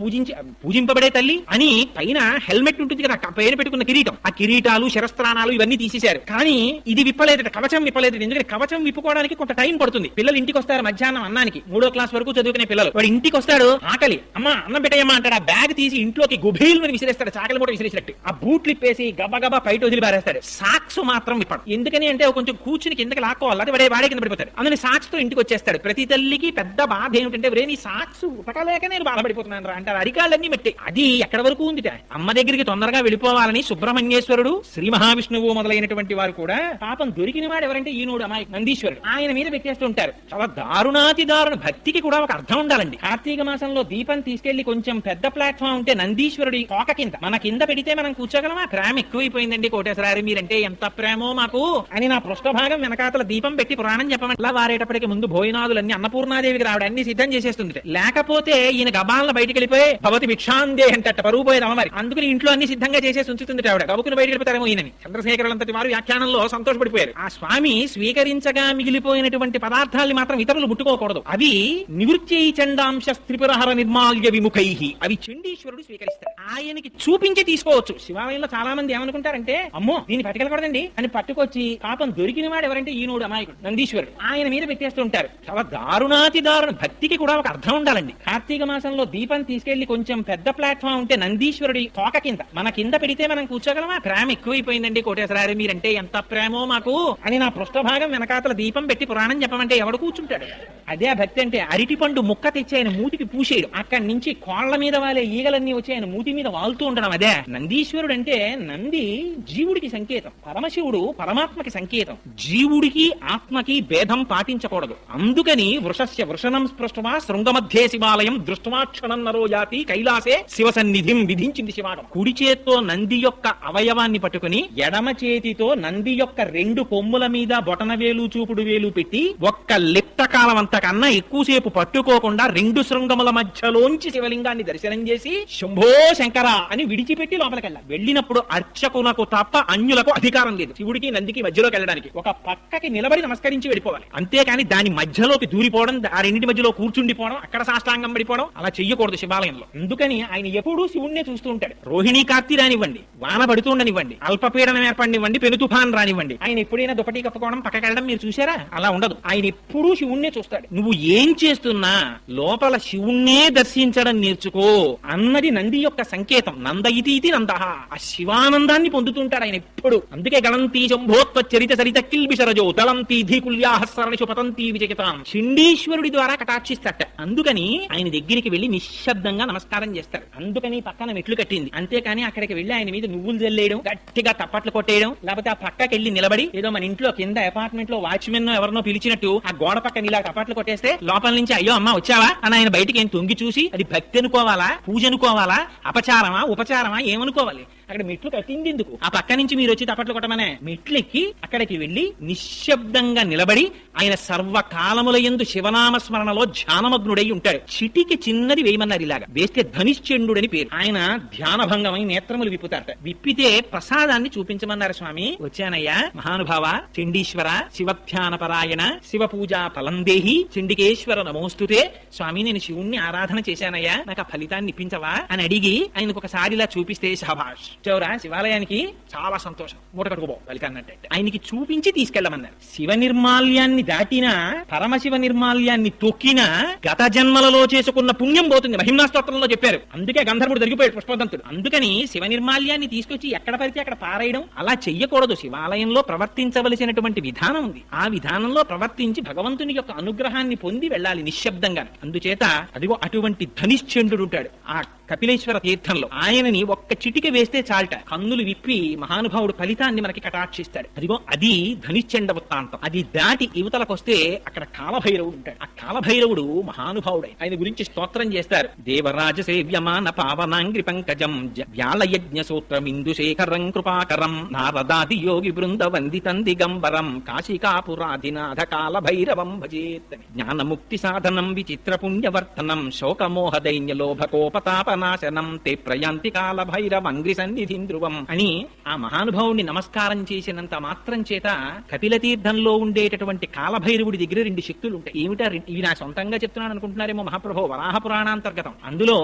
పూజింపబడే తల్లి అని పైన హెల్మెట్ ఉంటుంది కదా, పైన పెట్టుకున్న కిరీటం, ఆ కిరీటాలు శరస్త్రాణాలు ఇవన్నీ తీసేశారు. కానీ ఇది విప్పలేదట, కవచం విప్పలేదట. ఎందుకంటే కవచం విప్పుకోవడానికి కొంత టైం పడుతుంది. పిల్లలు ఇంటికి వస్తారు మధ్యాహ్నం అన్నానికి, 3వ క్లాస్ వరకు చదువుకునే పిల్లలు. వాడు ఇంటికి వస్తాడు, ఆకలి, అమ్మ అన్నం పెట్టేయమ్మా అంటాడు. ఆ బ్యాగ్ తీసి ఇంట్లోకి గుబేలు విసిరేస్తాడు, చాకలి మూట విసిరేసినట్టు. ఆ బూట్లు ఇప్పేసి గబగబా బయట వదిలి పారేస్తాడు. సాక్స్ మాత్రం విప్పడు. ఎందుకని అంటే కొంచెం కూర్చుని కిందకి లాక్కోవాలి, అది వాడే కింద పడిపోతాడు. అందుకని సాక్స్ తో ఇంటికి వచ్చేస్తాడు. ప్రతి తల్లికి పెద్ద బాధ ఏమిటంటే, ఒరే నీ సాక్స్ ఉతకలేక నేను బాధపడిపోతున్నాను రా అంటారు. అరికాళ్ళన్నీ మెట్టి. అది ఎక్కడ వరకు ఉంది? అమ్మ దగ్గరికి తొందరగా వెళ్ళిపోవాలని సుబ్రహ్మణ్యేశ్వరుడు, శ్రీ మహావిష్ణువు మొదలైనటువంటి వారు కూడా పాపం దొరికిన వాడు ఎవరంటే ఈనోడు అమాయకు నందీశ్వరుడు, ఆయన మీద పెట్టేస్తూ ఉంటారు. చాలా దారుణాతి దారుణ. భక్తికి కూడా ఒక అర్థం ఉండాలండి. కార్తీక మాసంలో దీపం తీసుకెళ్లి కొంచెం పెద్ద ప్లాట్ఫామ్ ఉంటే నందీశ్వరుడి తోక కింద మన కింద పెడితే మనం కూర్చోగలమా? ప్రేమ ఎక్కువైపోయిందండి కోటేశ్వరారు, మీరంటే ఎంత ప్రేమో మాకు అని నా పృష్ఠభాగం వెనకాతల దీపం పెట్టి పురాణం చెప్పమట్లా వారేటప్పటికి ముందు భోజనాదులన్నీ అన్నపూర్ణాదేవికి రావడం అన్ని సిద్ధం చేసేస్తుంది. లేకపోతే ఈయన గబాలను బయటికి వెళ్ళిపోయి భవతి భిక్షాందే అంటట, పరువు పోయేది అమ్మవారి. అందుకని ఇంట్లో అన్ని సిద్ధంగా చేసేసి ఉంచుతుంది ఆవిడ. గబుకుని బయటికి వెళ్ళిపోతారేమో ఈయనని. చంద్రశేఖరులంతటి వారు వ్యాఖ్యానంలో సంతోషపడిపోయారు. ఆ స్వామి స్వీకరించగా మిగిలిపోయినటువంటి పదార్థాలని మాత్రం ఇతరులు ముట్టుకోకూడదు. అవి నివృత్తి చండాంశ త్రిపురహర నిర్మాల్య విముఖై, అవి చండీశ్వరుడు స్వీకరిస్తాడు. ఆయనకి చూపించి తీసుకోవచ్చు. శివాలయంలో చాలా మంది ఏమనుకుంటారంటే, అమ్మో దీన్ని పట్టుకెళ్ళకూడదండి అని పట్టుకొచ్చి పాపం దొరికిన వాడు ఎవరంటే ఈనోడు అమాయకుడు నందీశ్వరుడు, ఆయన మీద పెట్టేస్తూ ఉంటారు. చాలా దారుణాతి దారుణ. భక్తికి కూడా ఒక అర్థం ఉండాలండి. కార్తీక మాసంలో దీపం తీసుకెళ్లి కొంచెం పెద్ద ప్లాట్ఫామ్ ఉంటే నందీశ్వరుడి తోక కింద మన కింద పెడితే మనం కూర్చోగలమా? ప్రేమ ఎక్కువైపోయిందండి కోటేశ్వరారు, మీరంటే ఎంత ప్రేమో మాకు అని నా పృష్ఠభాగం వెనకాతల దీపం పెట్టి పురాణం చెప్పమంటే ఎవడు కూర్చుంటాడు? అదే భక్తి అంటే. అరటి పండు ముక్క తెచ్చి ఆయన మూతికి పూసేయడం, అక్కడి నుంచి కోళ్ల మీద వాలే ఈగలన్నీ వచ్చి ఆయన మూతి మీద వాళ్తూ ఉండడం. అదే నందీశ్వరుడు అంటే. నంది జీవుడికి సంకేతం, పరమశివుడు పరమాత్మకి సంకేతం. జీవుడికి ఆత్మకి భేదం పాటించకూడదు. అందుకని వృషస్య వృషణం స్పృష్టమా శృంగమధ్యే శివాలయం దృష్టమా క్షణం నరో జాతి కైలాసే శివ సన్నిధిం విధించింది శివాగం. కుడి చేత్తో నంది యొక్క అవయవాన్ని పట్టుకుని ఎడమ చేతితో నంది యొక్క 2 కొమ్ముల మీద బొటనవేలు చూపుడు వేలు పెట్టి ఒక్క లిప్త కాలం అంతకన్నా ఎక్కువసేపు పట్టుకోకుండా 2 శృంగముల మధ్యలోంచి శివలింగాన్ని దర్శనం చేసి శంభో శంకర అని విడిచిపెట్టి లోపలికెళ్ళాలి. వెళ్ళినప్పుడు అర్చకునకు తప్ప అన్యులకు అధికారం లేదు. శివుడికి నందికి మధ్యలోకి వెళ్ళడానికి ఒక పక్కకి నిలబడి నమస్కరించి వెళ్ళిపోవాలి. అంతేకాని దాని మధ్యలోకి దూరిపోవడం, ఆ రెండింటి మధ్యలో కూర్చుండిపోవడం, అక్కడ సాష్టాంగం పడిపోవడం అలా చెయ్యకూడదు శివాలయంలో. అందుకని ఆయన ఎప్పుడూ శివుణ్ణే చూస్తూ ఉంటాడు. రోహిణీ కార్తీ రానివ్వండి, వాన పడుతుండనివ్వండి, అల్పపీడనం ఏర్పడినివ్వండి, పెను తుఫాన్ రానివ్వండి, ఆయన ఎప్పుడైనా దుపటి కప్పుకోవడం పక్కకెళ్ళడం మీరు చూసారా? అలా ఉండదు. ఆయన ఎప్పుడూ శివుణ్ణే చూస్తాడు. నువ్వు ఏం చేస్తున్నా లోపల శివుణ్ణే దర్శించడం నేర్చుకో అన్నది నంది యొక్క సంకేతం. నంద ఇతి నందః, ఆ శివానందాన్ని పొందుతుంటాడు ఆయన ఎప్పుడు. అందుకే గణంతి శంభోత్వ చరిత సరిత కిల్బిషరజో దళంతి ధీకుల్యాహస్సరణిషు పతంతి విజయతాం చండీశ్వరుడి ద్వారా కటాక్షిస్తాట. అందుకని ఆయన దగ్గరికి వెళ్లి నిశ్శబ్దంగా నమస్కారం చేస్తారు. అందుకని పక్కన మెట్లు కట్టింది. అంతేకాని అక్కడికి వెళ్లి ఆయన మీద నువ్వులు జల్లేయడం, గట్టిగా తప్పట్లు కొట్టేయడం, లేకపోతే ఆ పక్కకి వెళ్లి నిలబడి ఏదో మన ఇంట్లో కింద అపార్ట్మెంట్ లో వాచ్మెన్ ఎవరినో పిలిచినట్టు ఆ గోడ పక్కన ఇలా తప్పట్లు కొట్టేస్తే లోపల నుంచి అయ్యో అమ్మ వచ్చావా అని ఆయన బయటికి ఏం తొంగి చూసి అది భక్తి అనుకోవాలా, పూజ అనుకోవాలా, అపచారమా ఉపచారమా ఏమనుకోవాలి? అక్కడ మెట్లు కట్టింది ఎందుకు? ఆ పక్క నుంచి మీరు వచ్చి తప్పట్లు కొట్టమనే. మెట్లెక్కి అక్కడికి వెళ్లి నిశ్శబ్దంగా నిలబడి ఆయన సర్వకాలముల యందు శివనామస్మరణలో ధ్యానమగ్నుడై ఉంటాడు. చిటికి చిన్నది వేయమన్నారు. ఇలాగా వేస్తే ధనిశ్చండుడని పేరు. ఆయన ధ్యానభంగమై నేత్రములు విప్పుతారట. విప్పితే ప్రసాదాన్ని చూపించమన్నారు. స్వామి వచ్చానయ్యా, మహానుభావ చండీశ్వర శివధ్యానపరాయణ శివ పూజా ఫలందేహి చండికేశ్వర నమోస్తుతే. స్వామి నేను శివుణ్ణి ఆరాధన చేశానయ్యా, నాకు ఆ ఫలితాన్ని ఇప్పించవా అని అడిగి ఆయనకు ఒకసారి ఇలా చూపిస్తే శభాష్ చౌరా శివాలయానికి చాలా సంతోషం, మూట కట్టుకోబో ఫలితాన్ని ఆయనకి చూపించి తీసుకెళ్లమన్నారు. శివ నిర్మాల్యాన్ని దాటినా పరమశివ నిర్మాల్యాన్ని తొక్కినా గత జన్మలలో చేసుకున్న పుణ్యం పోతుంది. మహిమ్నా స్తోత్రంలో చెప్పారు. అందుకే గంధర్వుడు జరిగిపోయాడు పుష్పదంతుడు. అందుకని శివ నిర్మాల్యాన్ని తీసుకొచ్చి ఎక్కడ పడితే అక్కడ పారేయడం అలా చెయ్యకూడదు. శివాలయంలో ప్రవర్తించవలసినటువంటి విధానం ఉంది. ఆ విధానంలో ప్రవర్తించి భగవంతుని యొక్క అనుగ్రహాన్ని పొంది వెళ్ళాలి నిశ్శబ్దంగా. అందుచేత అదిగో అటువంటి ధనిశ్చండు ఉంటాడు ఆ కపిలేశ్వర తీర్థంలో. ఆయనని ఒక్క చిటిక వేస్తే చాలట, కన్నులు విప్పి మహానుభావుడు ఫలితాన్ని మనకి కటాక్షిస్తాడు. అదిగో అది ధనిశ్చండ వృత్తాంతం. అది దాటి యువతలకొస్తే అక్కడ కాలభైరవుడు ఉంటాడు. ఆ కాలభైరవుడు మహానుభావుడు. ఆయన గురించి స్తోత్రం చేస్తారు. దేవరాజ సేవ్యమాన పావనాంగ్రి పంకజం వ్యాళయజ్ఞ సూత్రమిందుశేఖరం కృపాకరం నారదాది యోగి బృంద వందితం దిగంబరం కాశికాపురాధినాథ కాలభైరవం భజేత్. జ్ఞానముక్తి సాధనం విచిత్ర పుణ్యవర్ధనం శోకమోహ దైన్యలోభకోపతాపనాశనం తే ప్రయాంతి కాలభైరవంగ్రి సన్నిధిం ధ్రువం అని ఆ మహానుభావుడిని నమస్కారం చేసినంత మాత్రం చేత కపిల తీర్థంలో ఉండేటటువంటి కాలభైరవుడి దగ్గర 2 శక్తులు ఉంటాయి. ఏమిటా? ఇవి నా సొంతంగా చెప్తున్నాను అనుకుంటున్నారేమో, మహాప్రభు వరాహ పురాణాంతర్గతం. అందులో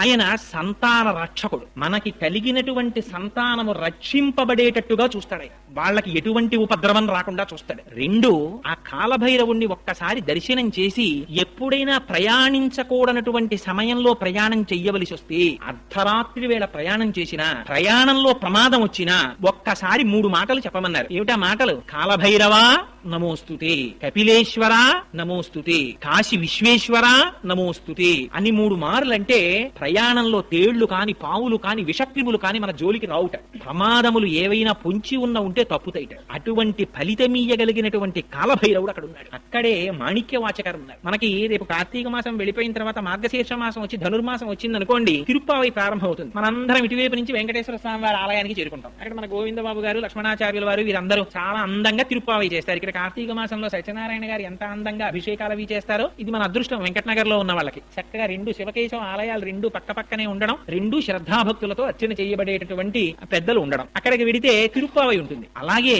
ఆయన సంతాన రక్షకుడు. మనకి కలిగినటువంటి సంతానము రక్షింపబడేటట్టుగా చూస్తాడు. వాళ్ళకి ఎటువంటి ఉపద్రవం రాకుండా చూస్తాడు. 2 ఆ కాలభైరవుణ్ణి ఒక్కసారి దర్శనం చేసి ఎప్పుడైనా ప్రయాణించకూడనటువంటి సమయంలో ప్రయాణం చెయ్యవలసి వస్తే అర్ధరాత్రి వేళ ప్రయాణం చేసినా ప్రయాణంలో ప్రమాదం వచ్చినా ఒక్కసారి 3 మాటలు చెప్పమన్నారు. ఏమిటా మాటలు? కాలభైరవా నమోస్తుతే, కపిలేశ్వర నమోస్తుతే, కాశీ విశ్వేశ్వర నమోస్తుతే అని 3 మార్లంటే ప్రయాణంలో తేళ్లు కాని పావులు కాని విషక్రిములు కాని మన జోలికి రావుట. ప్రమాదములు ఏవైనా పొంచి ఉన్న ఉంటే తప్పుతాయిట. అటువంటి ఫలితమీయగలిగినటువంటి కాలభైరవుడు అక్కడ ఉన్నాడు. అక్కడే మాణిక్యవాచకరు ఉన్నారు. మనకి రేపు కార్తీక మాసం వెళ్ళిపోయిన తర్వాత మార్గశీర్ష మాసం వచ్చి ధనుర్మాసం వచ్చింది అనుకోండి, తిరుప్పావై ప్రారంభం అవుతుంది. మనందరం ఇటువైపు నుంచి వెంకటేశ్వర స్వామి వారి ఆలయానికి చేరుకుంటాం. అక్కడ మన గోవిందబాబు గారు లక్ష్మణాచార్యుల వారు వీరందరూ చాలా అందంగా తిరుప్పావై చేస్తారు. ఇక్కడ కార్తీక మాసంలో సత్యనారాయణ గారు ఎంత అందంగా అభిషేకాలు అవి చేస్తారో ఇది మన అదృష్టం. వెంకటనగర్ లో ఉన్న వాళ్ళకి చక్కగా 2 శివకేశవ ఆలయాలు 2 పక్క పక్కనే ఉండడం, 2 శ్రద్ధాభక్తులతో అర్చన చేయబడేటటువంటి పెద్దలు ఉండడం. అక్కడికి వెడితే తిరుప్పావై ఉంటుంది. అలాగే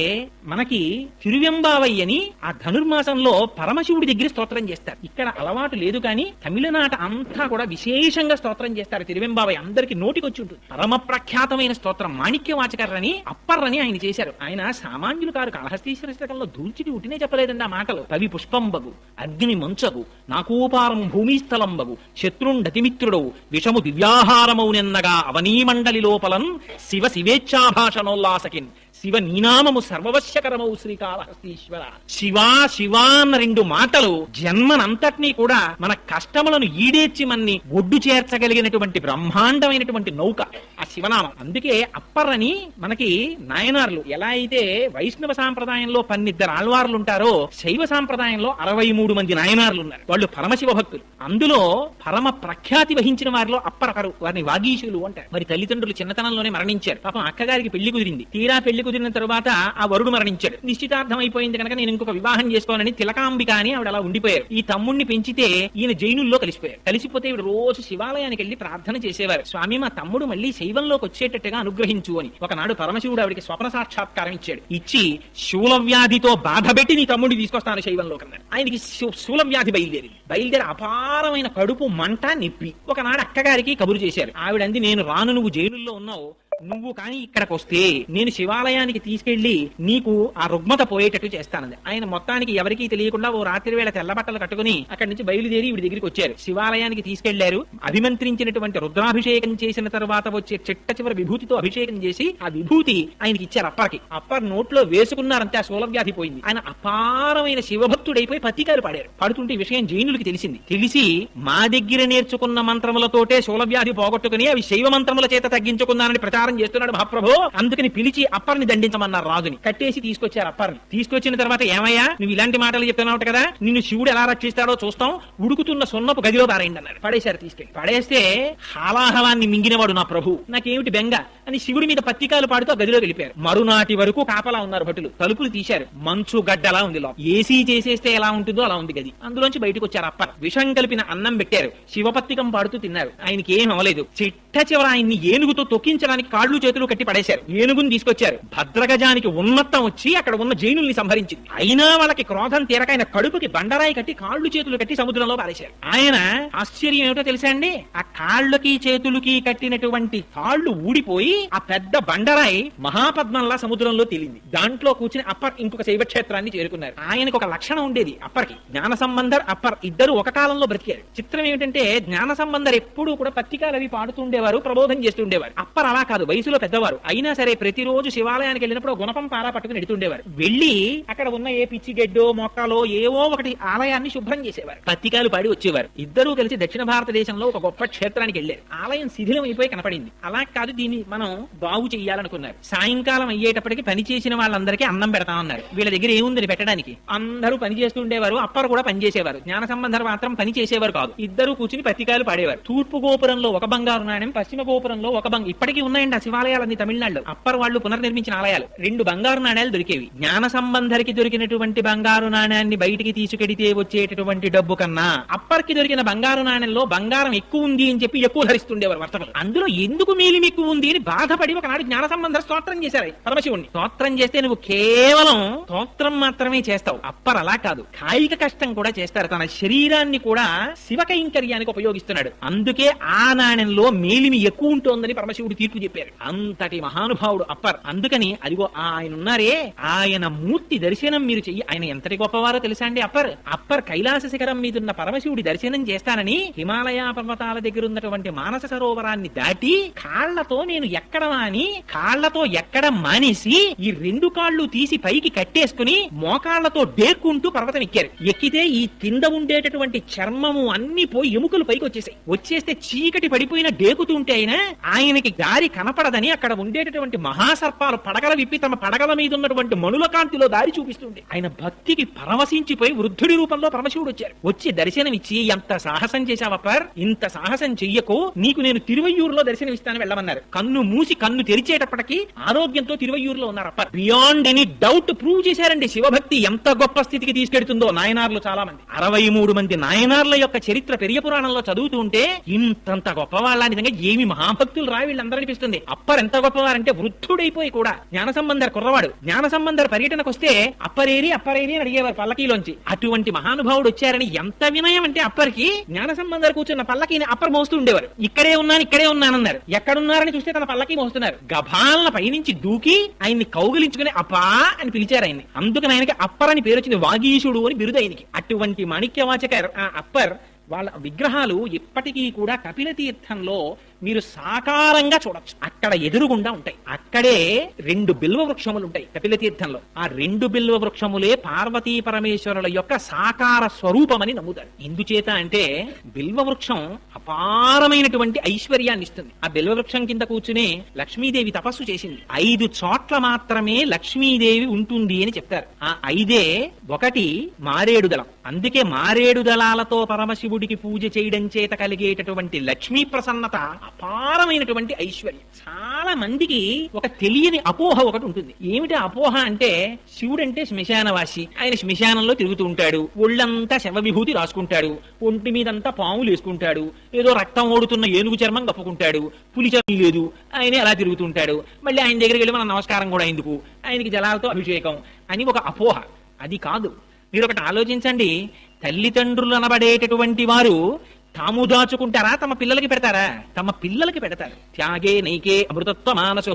మనకి తిరువెంబావై అని ఆ ధనుర్మాసంలో పరమశివుడి దగ్గర స్తోత్రం చేస్తారు. ఇక్కడ అలవాటు లేదు కానీ తమిళనాట అంతా కూడా విశేషంగా స్తోత్రం చేస్తారు. తిరువెంబావై అందరికి నోటికొచ్చి ఉంటుంది. పరమ ప్రఖ్యాతమైన స్తోత్రం మాణిక్యవాచకర్రని అప్పర్రని ఆయన చేశారు. ఆయన సామాన్యులు కారు. కాళహస్తీశ్వర స్తకంలో దూల్చిటి ఉట్టినే చెప్పలేదండి ఆ మాటలు. కవి పుష్పంబగు అగ్ని మంచగు నాకూపారం భూమిస్థలంబగు శత్రుండతిమిత్రుడవు విషము దివ్యాహారమౌనెన్నగా అవనీమండలి లోపలన్ శివ శివేచ్ఛాభాషణోల్లాసకిన్ శివ నీనామము సర్వవశ్యకరమౌ శ్రీకాళహస్తీశ్వర. శివా శివా అన్న 2 మాటలు జన్మనంతటినీ కూడా మన కష్టములను ఈడేర్చి మన్ని ఒడ్డు చేర్చగలిగినటువంటి బ్రహ్మాండమైనటువంటి నౌక ఆ శివనామం. అందుకే అప్పర్రని మనకి నాయనార్లు ఎలా అయితే వైష్ణవ సాంప్రదాయంలో 12 ఆళ్వార్లు ఉంటారో శైవ సాంప్రదాయంలో 63 మంది నాయనార్లు ఉన్నారు. వాళ్ళు పరమశివ భక్తులు. అందులో పరమ ప్రఖ్యాతి వహించిన వారిలో అప్పరకరు. వారిని వాగీశులు అంటారు. మరి తల్లిదండ్రులు చిన్నతనంలోనే మరణించారు. పాపం అక్కగారికి పెళ్లి కుదిరింది. తీరా పెళ్లి కుదిరిన తరువాత ఆ వరుడు మరణించాడు. నిశ్చితార్థం అయిపోయింది కనుక నేను ఇంకొక వివాహం చేసుకోవాలని తిలకాంబిక అని ఆవిడ అలా ఉండిపోయారు. ఈ తమ్ముణ్ణి పెంచితే ఈయన జైనుల్లో కలిసిపోయారు. కలిసిపోతే ఈవిడ రోజు శివాలయానికి వెళ్లి ప్రార్థన చేసేవారు. స్వామి మా తమ్ముడు మళ్ళీ శైవంలోకి వచ్చేటట్టుగా అనుగ్రహించు అని. ఒకనాడు పరమశివుడు ఆవిడికి స్వప్న సాక్షాత్కారం ఇచ్చాడు. ఇచ్చి శూలవ్యాధితో బాధపెట్టి నీ తమ్ముడిని తీసుకొస్తాను శైవంలోకి అన్నాడు. ఆయనకి శూలవ్యాధి బయలుదేరి అపారమైన కడుపు మంట నిప్పి. ఒకనాడు అక్కగారికి కబురు చేశారు. ఆవిడంది నేను రాను, నువ్వు జైలుల్లో ఉన్నావు, నువ్వు కానీ ఇక్కడికి వస్తే నేను శివాలయానికి తీసుకెళ్లి నీకు ఆ రుగ్మత పోయేటట్టు చేస్తానంది. ఆయన మొత్తానికి ఎవరికీ తెలియకుండా ఓ రాత్రి వేళ తెల్ల బట్టలు కట్టుకుని అక్కడి నుంచి బయలుదేరి వీడి దగ్గరికి వచ్చారు. శివాలయానికి తీసుకెళ్లారు. అభిమంత్రించినటువంటి రుద్రాభిషేకం చేసిన తర్వాత వచ్చే చిట్ట చివరి విభూతితో అభిషేకం చేసి ఆ విభూతి ఆయనకి ఇచ్చారు. అప్పర్ నోట్లో వేసుకున్నారంటే ఆ శూలవ్యాధి పోయింది. ఆయన అపారమైన శివభక్తుడైపోయి పత్రికలు పాడారు. పాడుతుంటే ఈ విషయం జైనులకి తెలిసి మా దగ్గర నేర్చుకున్న మంత్రములతోటే శూలవ్యాధి పోగొట్టుకుని అవి శైవ మంత్రముల చేత తగ్గించుకున్నానని ప్రచారం చేస్తున్నాడు మహాప్రభు. అందుకని పిలిచి అప్పర్ని దండించమన్నారు. రాజుని కట్టేసి తీసుకొచ్చారు. అప్పర్ని తీసుకొచ్చిన తర్వాత ఏమయ్యా నువ్వు ఇలాంటి మాటలు చెప్తున్నావు కదా, నిన్ను శివుడు ఎలా రక్షిస్తాడో చూస్తాం, ఉడుకుతున్న సున్నపు గదిలో పారేయండి అన్నారు. పడేశారు. తీసుకెళ్ళి పడేస్తే హాలాహలాన్ని మింగినవాడు నా ప్రభు, నాకేమిటి బెంగ అని శివుడి మీద పత్రికాలు పాడుతూ గదిలో వెళ్ళిపోయారు. మరునాటి వరకు కాపలా ఉన్నారు భటులు. తలుపులు తీశారు. మంచు గడ్డలా ఉంది. ఏసీ చేసేస్తే ఎలా ఉంటుందో అలా ఉంది గది. అందులోంచి బయటకు వచ్చారు. అప్పర్ విషం కలిపిన అన్నం పెట్టారు. శివపత్రికం పాడుతూ తిన్నారు. ఆయనకి ఏం అవ్వలేదు. చిట్ట చివర ఆయన్ని ఏనుగుతో తొక్కించడానికి కాళ్ళు చేతులు కట్టి పడేశారు. ఏనుగుని తీసుకొచ్చారు. భద్రగజానికి ఉన్మత్తం వచ్చి అక్కడ ఉన్న జైనుల్ని సంహరించింది. అయినా వాళ్ళకి క్రోధం తీరక ఆయన కడుపుకి బండరాయి కట్టి కాళ్ళు చేతులు కట్టి సముద్రంలో పారేశారు. ఆయన ఆశ్చర్యం ఏమిటో తెలుసా అండి, ఆ కాళ్ళకి చేతులకి కట్టినటువంటి తాళ్లు ఊడిపోయి ఆ పెద్ద బండరాయి మహాపద్మంలా సముద్రంలో తేలింది. దాంట్లో కూర్చుని అప్పర్ ఇంకొక శైవ క్షేత్రాన్ని చేరుకున్నారు. ఆయనకు ఒక లక్షణం ఉండేది. అప్పర్కి జ్ఞాన సంబంధర్ అప్పర్ ఇద్దరు ఒక కాలంలో బ్రతికారు. చిత్రం ఏమిటంటే జ్ఞాన సంబంధర్ ఎప్పుడూ కూడా పత్రికలు అవి పాడుతుండేవారు, ప్రబోధం చేస్తుండేవారు. అప్పర్ అలా కాదు, వయసులో పెద్దవారు. అయినా సరే ప్రతిరోజు శివాలయానికి వెళ్ళినప్పుడు గుణపం పారా పట్టుకుని ఎడుతుండేవారు. వెళ్లి అక్కడ ఉన్న ఏ పిచ్చి గడ్డో మొక్కలో ఏవో ఒకటి ఆలయాన్ని శుభ్రం చేసేవారు. పత్రికలు పాడి వచ్చేవారు. ఇద్దరూ కలిసి దక్షిణ భారతదేశంలో ఒక గొప్ప క్షేత్రానికి వెళ్లారు. ఆలయం శిథిలం అయిపోయి కనపడింది. అలా కాదు, దీన్ని మనం బాగు చెయ్యాలనుకున్నారు. సాయంకాలం అయ్యేటప్పటికి పని చేసిన వాళ్ళందరికీ అన్నం పెడతామన్నారు. వీళ్ళ దగ్గర ఏముందని పెట్టడానికి? అందరూ పని చేస్తుండేవారు. అప్పర్ కూడా పని చేసేవారు. జ్ఞాన సంబంధర్ మాత్రం పని చేసేవారు కాదు. ఇద్దరు కూర్చుని పత్రికలు పాడేవారు. తూర్పు గోపురంలో ఒక బంగారు నాణ్యం, పశ్చిమ గోపురంలో ఒక ఇప్పటికీ ఉన్నాయండి ఆ శివాలయాలన్నీ తమిళనాడులో. అప్పర్ వాళ్ళు పునర్నిర్మించిన ఆలయాలు. 2 బంగారు నాణ్యాలు దొరికేవి. జ్ఞాన సంబంధరికి దొరికినటువంటి బంగారు నాణ్యాన్ని బయటికి తీసుకెడితే వచ్చేటటువంటి డబ్బు కన్నా అప్పర్కి దొరికిన బంగారు నాణ్యంలో బంగారం ఎక్కువ ఉంది అని చెప్పి ఎక్కువ ధరిస్తుండేవారు వర్తకులు. అందులో ఎందుకు మేలిం ఎక్కువ ఉంది అని బాధపడి ఒకనాడు జ్ఞాన సంబంధ స్తోత్రం చేశారు పరమశివుణ్ణి. స్తోత్రం చేస్తే నువ్వు కేవలం స్తోత్రం మాత్రమే చేస్తావు. అప్పర్ అలా కాదు, కాయిక కష్టం కూడా చేస్తారు. తన శరీరాన్ని కూడా శివ కైంకర్యానికి ఉపయోగిస్తున్నాడు. అందుకే ఆ నాణ్యంలో మేలిమి ఎక్కువ ఉంటోందని పరమశివుడు తీర్పు చెప్పారు. అంతటి మహానుభావుడు అప్పర్. అందుకని అదిగో ఆయన ఉన్నారే, ఆయన మూర్తి దర్శనం మీరు చెయ్యి. ఆయన ఎంతటి గొప్పవారో తెలుసా అండి అప్పర్ కైలాస శిఖరం మీద ఉన్న పరమశివుడి దర్శనం చేస్తానని హిమాలయ పర్వతాల దగ్గర ఉన్నటువంటి మానస సరోవరాన్ని దాటి కాళ్లతో నేను ఎక్కడమా అని కాళ్లతో ఎక్కడం మానేసి ఈ 2 కాళ్ళు తీసి పైకి కట్టేసుకుని మోకాళ్లతో డేక్కుంటూ పర్వతం ఎక్కారు. ఎక్కితే ఈ కింద ఉండేటటువంటి చర్మము అన్ని పోయి ఎముకలు పైకి వచ్చేస్తే చీకటి పడిపోయిన డేకుతుంటే ఆయనకి దారి కనపడదని అక్కడ ఉండేటటువంటి మహాసర్పాలు పడగల విప్పి తమ పడగల మీద ఉన్నటువంటి మణుల కాంతిలో దారి చూపిస్తుంది. ఆయన భక్తికి పరవశించిపోయి వృద్ధుడి రూపంలో పరమశివుడు వచ్చి దర్శనమిచ్చి, ఎంత సాహసం చేశావప్పర్, ఇంత సాహసం చెయ్యకు, నీకు నేను తిరువయ్యూరులో దర్శనమిస్తాను వెళ్ళమన్నారు. కన్ను మూసి కన్ను తెరిచేటప్పటికి ఆరోగ్యంతో తిరువయ్యూరులో ఉన్నారు upper. Beyond any doubt prove చేశారండి శివభక్తి ఎంత గొప్ప స్థితికి తీసుకెడుతుందో. నాయనార్లు చాలా మంది, 63 మంది నాయనార్ల యొక్క చరిత్ర పెరియ పురాణంలో చదువుతూ ఉంటే ఇంతంత గొప్పవాళ్ళ నిజంగా ఏమి మహాభక్తులు రా వీళ్ళందరూ అనిపిస్తుంది. అప్పర్ ఎంత గొప్పవారంటే వృద్ధుడైపోయి కూడా జ్ఞాన సంబంధర్ కుర్రవాడు. జ్ఞాన సంబంధర్ పర్యటనకు వస్తే అప్పరేరి అని అడిగేవారు పల్లకీలోంచి. అటువంటి మహానుభావుడు వచ్చారని ఎంత వినయం అంటే అప్పర్కి జ్ఞాన సంబంధర్ కూర్చున్న పల్లకీని అప్పర్ మోస్తూ ఉండేవారు. ఇక్కడే ఉన్నానన్నారు. ఎక్కడున్నారని చూస్తే తన పల్లకీ మోస్తున్నారు. గభాలన పైనుంచి దూకి ఆయన్ని కౌగిలించుకుని అప్పా అని పిలిచారు ఆయన్ని. అందుకని ఆయనకి అప్పర్ అని పేరు వచ్చింది. వాగీశుడు అని బిరుదు ఆయనకి. అటువంటి మాణిక్యవాచక అప్పర్ వాళ్ళ విగ్రహాలు ఇప్పటికీ కూడా కపిల తీర్థంలో మీరు సాకారంగా చూడొచ్చు. అక్కడ ఎదురుగుండా ఉంటాయి. అక్కడే 2 బిల్వ వృక్షములు ఉంటాయి కపిల తీర్థంలో. ఆ 2 బిల్వ వృక్షములే పార్వతీ పరమేశ్వరుల యొక్క సాకార స్వరూపమని నమ్ముతారు. ఎందుచేత అంటే బిల్వ వృక్షం అపారమైనటువంటి ఐశ్వర్యాన్ని ఇస్తుంది. ఆ బిల్వ వృక్షం కింద కూర్చునే లక్ష్మీదేవి తపస్సు చేసింది. 5 చోట్ల మాత్రమే లక్ష్మీదేవి ఉంటుంది అని చెప్తారు. ఆ 5 ఒకటి మారేడు దళం. అందుకే మారేడు దళాలతో పరమశివుడికి పూజ చేయడం చేత కలిగేటటువంటి లక్ష్మీ ప్రసన్నత అపారమైనటువంటి ఐశ్వర్యం. చాలా మందికి ఒక తెలియని అపోహ ఒకటి ఉంటుంది. ఏమిటి అపోహ అంటే శివుడు అంటే శ్మశానవాసి, ఆయన శ్మశానంలో తిరుగుతూ ఉంటాడు, ఒళ్ళంతా శవ విభూతి రాసుకుంటాడు, ఒంటి మీదంతా పాములు వేసుకుంటాడు, ఏదో రక్తం ఓడుతున్న ఏనుగు చర్మం కప్పుకుంటాడు, పులి చర్మం లేదు, ఆయనే అలా తిరుగుతుంటాడు. మళ్ళీ ఆయన దగ్గరికి వెళ్ళి మన నమస్కారం కూడా ఎందుకు, ఆయనకి జలాలతో అభిషేకం అని ఒక అపోహ. అది కాదు. మీరు ఒకటి ఆలోచించండి, తల్లిదండ్రులు అనబడేటటువంటి వారు తాము దాచుకుంటారా, తమ పిల్లలకి పెడతారా? తమ పిల్లలకి పెడతారు. త్యాగే నైకే అమృతత్వ మానసు.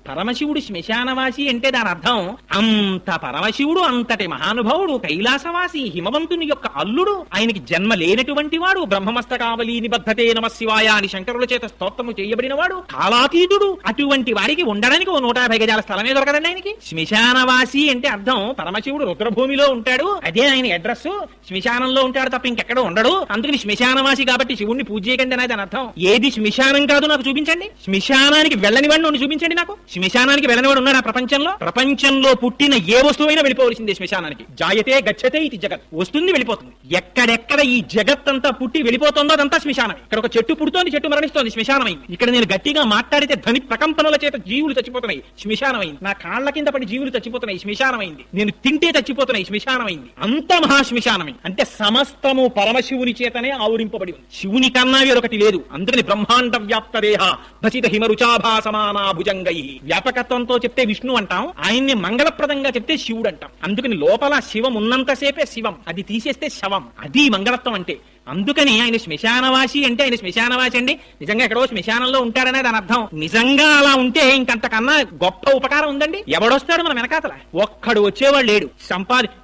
పరమశివుడు శ్మశానవాసి అంటే దాని అర్థం అంత పరమశివుడు, అంతటి మహానుభావుడు, కైలాసవాసి, హిమవంతుని యొక్క అల్లుడు, ఆయనకి జన్మ లేనటువంటి వాడు, బ్రహ్మమస్తకావలి నిబద్ధతే నమ శివాయ అని శంకరుల చేత స్తోత్రము చేయబడిన వాడు, కాలాతీతుడు. అటువంటి వారికి ఉండడానికి 150 గజాల స్థలమే దొరకదండి ఆయనకి. శ్మశానవాసి అంటే అర్థం పరమశివుడు రుద్రభూమిలో ఉంటాడు, అదే ఆయన అడ్రస్. శ్మశానంలో ఉంటాడు తప్ప ఇంకెక్కడ ఉండడు, అందుకని శ్మశానవాసి కాబట్టి శివుణ్ణి పూజ చేయకండి అనేది దాని అర్థం. ఏది శ్మశానం కాదు నాకు చూపించండి. శ్మశానానికి వెళ్ళని వాడిని చూపించండి నాకు. శ్మశానానికి వెళ్ళనివాడు ఉన్నాడు ప్రపంచంలో? ప్రపంచంలో పుట్టిన ఏ వస్తువైనా వెళ్ళిపోవలసిందే శ్మశానానికి. జాయతే గచ్చతే ఇది జగత్. వస్తుంది వెళ్ళిపోతుంది. ఎక్కడెక్కడ ఈ జగత్ అంతా పుట్టి వెళ్ళిపోతుందో అదంతా శ్మశానం. ఇక్కడ ఒక చెట్టు పుడుతోంది, చెట్టు మరణిస్తోంది, శ్మశానమైంది. ఇక్కడ నేను గట్టిగా మాట్లాడితే ధ్వని ప్రకంపనల చేత జీవులు చచ్చిపోతున్నాయి, శ్మశానమైంది. నా కాళ్ల కింద పడి జీవులు చచ్చిపోతున్నాయి, శ్మశానమైంది. నేను తింటే చచ్చిపోతున్నాయి, శ్మశానమైంది. అంత మహాశ్మశానమైంది. అంటే సమస్తము పరమశివుని చేతనే ఆవరింపబడి ఉంది. శివుని కన్నా వేరొకటి లేదు. అందుకని బ్రహ్మాండ వ్యాప్త దేహ భసిత హిమరుచాభాసమానా భుజంగై. వ్యాపకత్వంతో చెప్తే విష్ణు అంటాం, ఆయన్ని మంగళప్రదంగా చెప్తే శివుడు అంటాం. అందుకని లోపల శివం ఉన్నంతసేపే శివం, అది తీసేస్తే శవం. అది మంగళత్వం అంటే. అందుకని ఆయన శ్మశానవాసి అంటే ఆయన శ్మశానవాసి అండి నిజంగా ఎక్కడో శ్మశానంలో ఉంటారనే దాని అర్థం. నిజంగా అలా ఉంటే ఇంకంతకన్నా గొప్ప ఉపకారం ఉందండి. ఎవడొస్తాడు మన వెనకాతల? ఒక్కడు వచ్చేవాడు లేడు.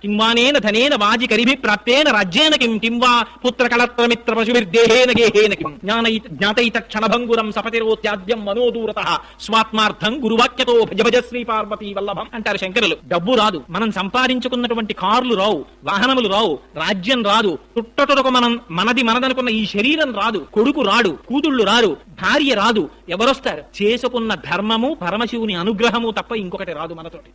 కింవానేన ధనేన వాజి కరిభి ప్రాప్తేన రాజ్యేన కిం కింవా పుత్ర కళత్రమిత్ర పశుభిర్దేహేన గేహేన కిం జ్ఞాతైత క్షణభంగురం సపతిరోత్యాద్యం మనోదూరత స్వాత్మార్థం గురువాక్యతో భజ భజ శ్రీ పార్వతీ వల్లభం అంటారు శంకరులు. డబ్బు రాదు, మనం సంపాదించుకున్నటువంటి కార్లు రావు, వాహనములు రావు, రాజ్యం రాదు, చుట్టటొరకు మనదనుకున్న ఈ శరీరం రాదు, కొడుకు రాడు, కూతుళ్ళు రారు, భార్య రాదు. ఎవరొస్తారు? చేసుకున్న ధర్మము, పరమశివుని అనుగ్రహము తప్ప ఇంకొకటి రాదు మనతోటి.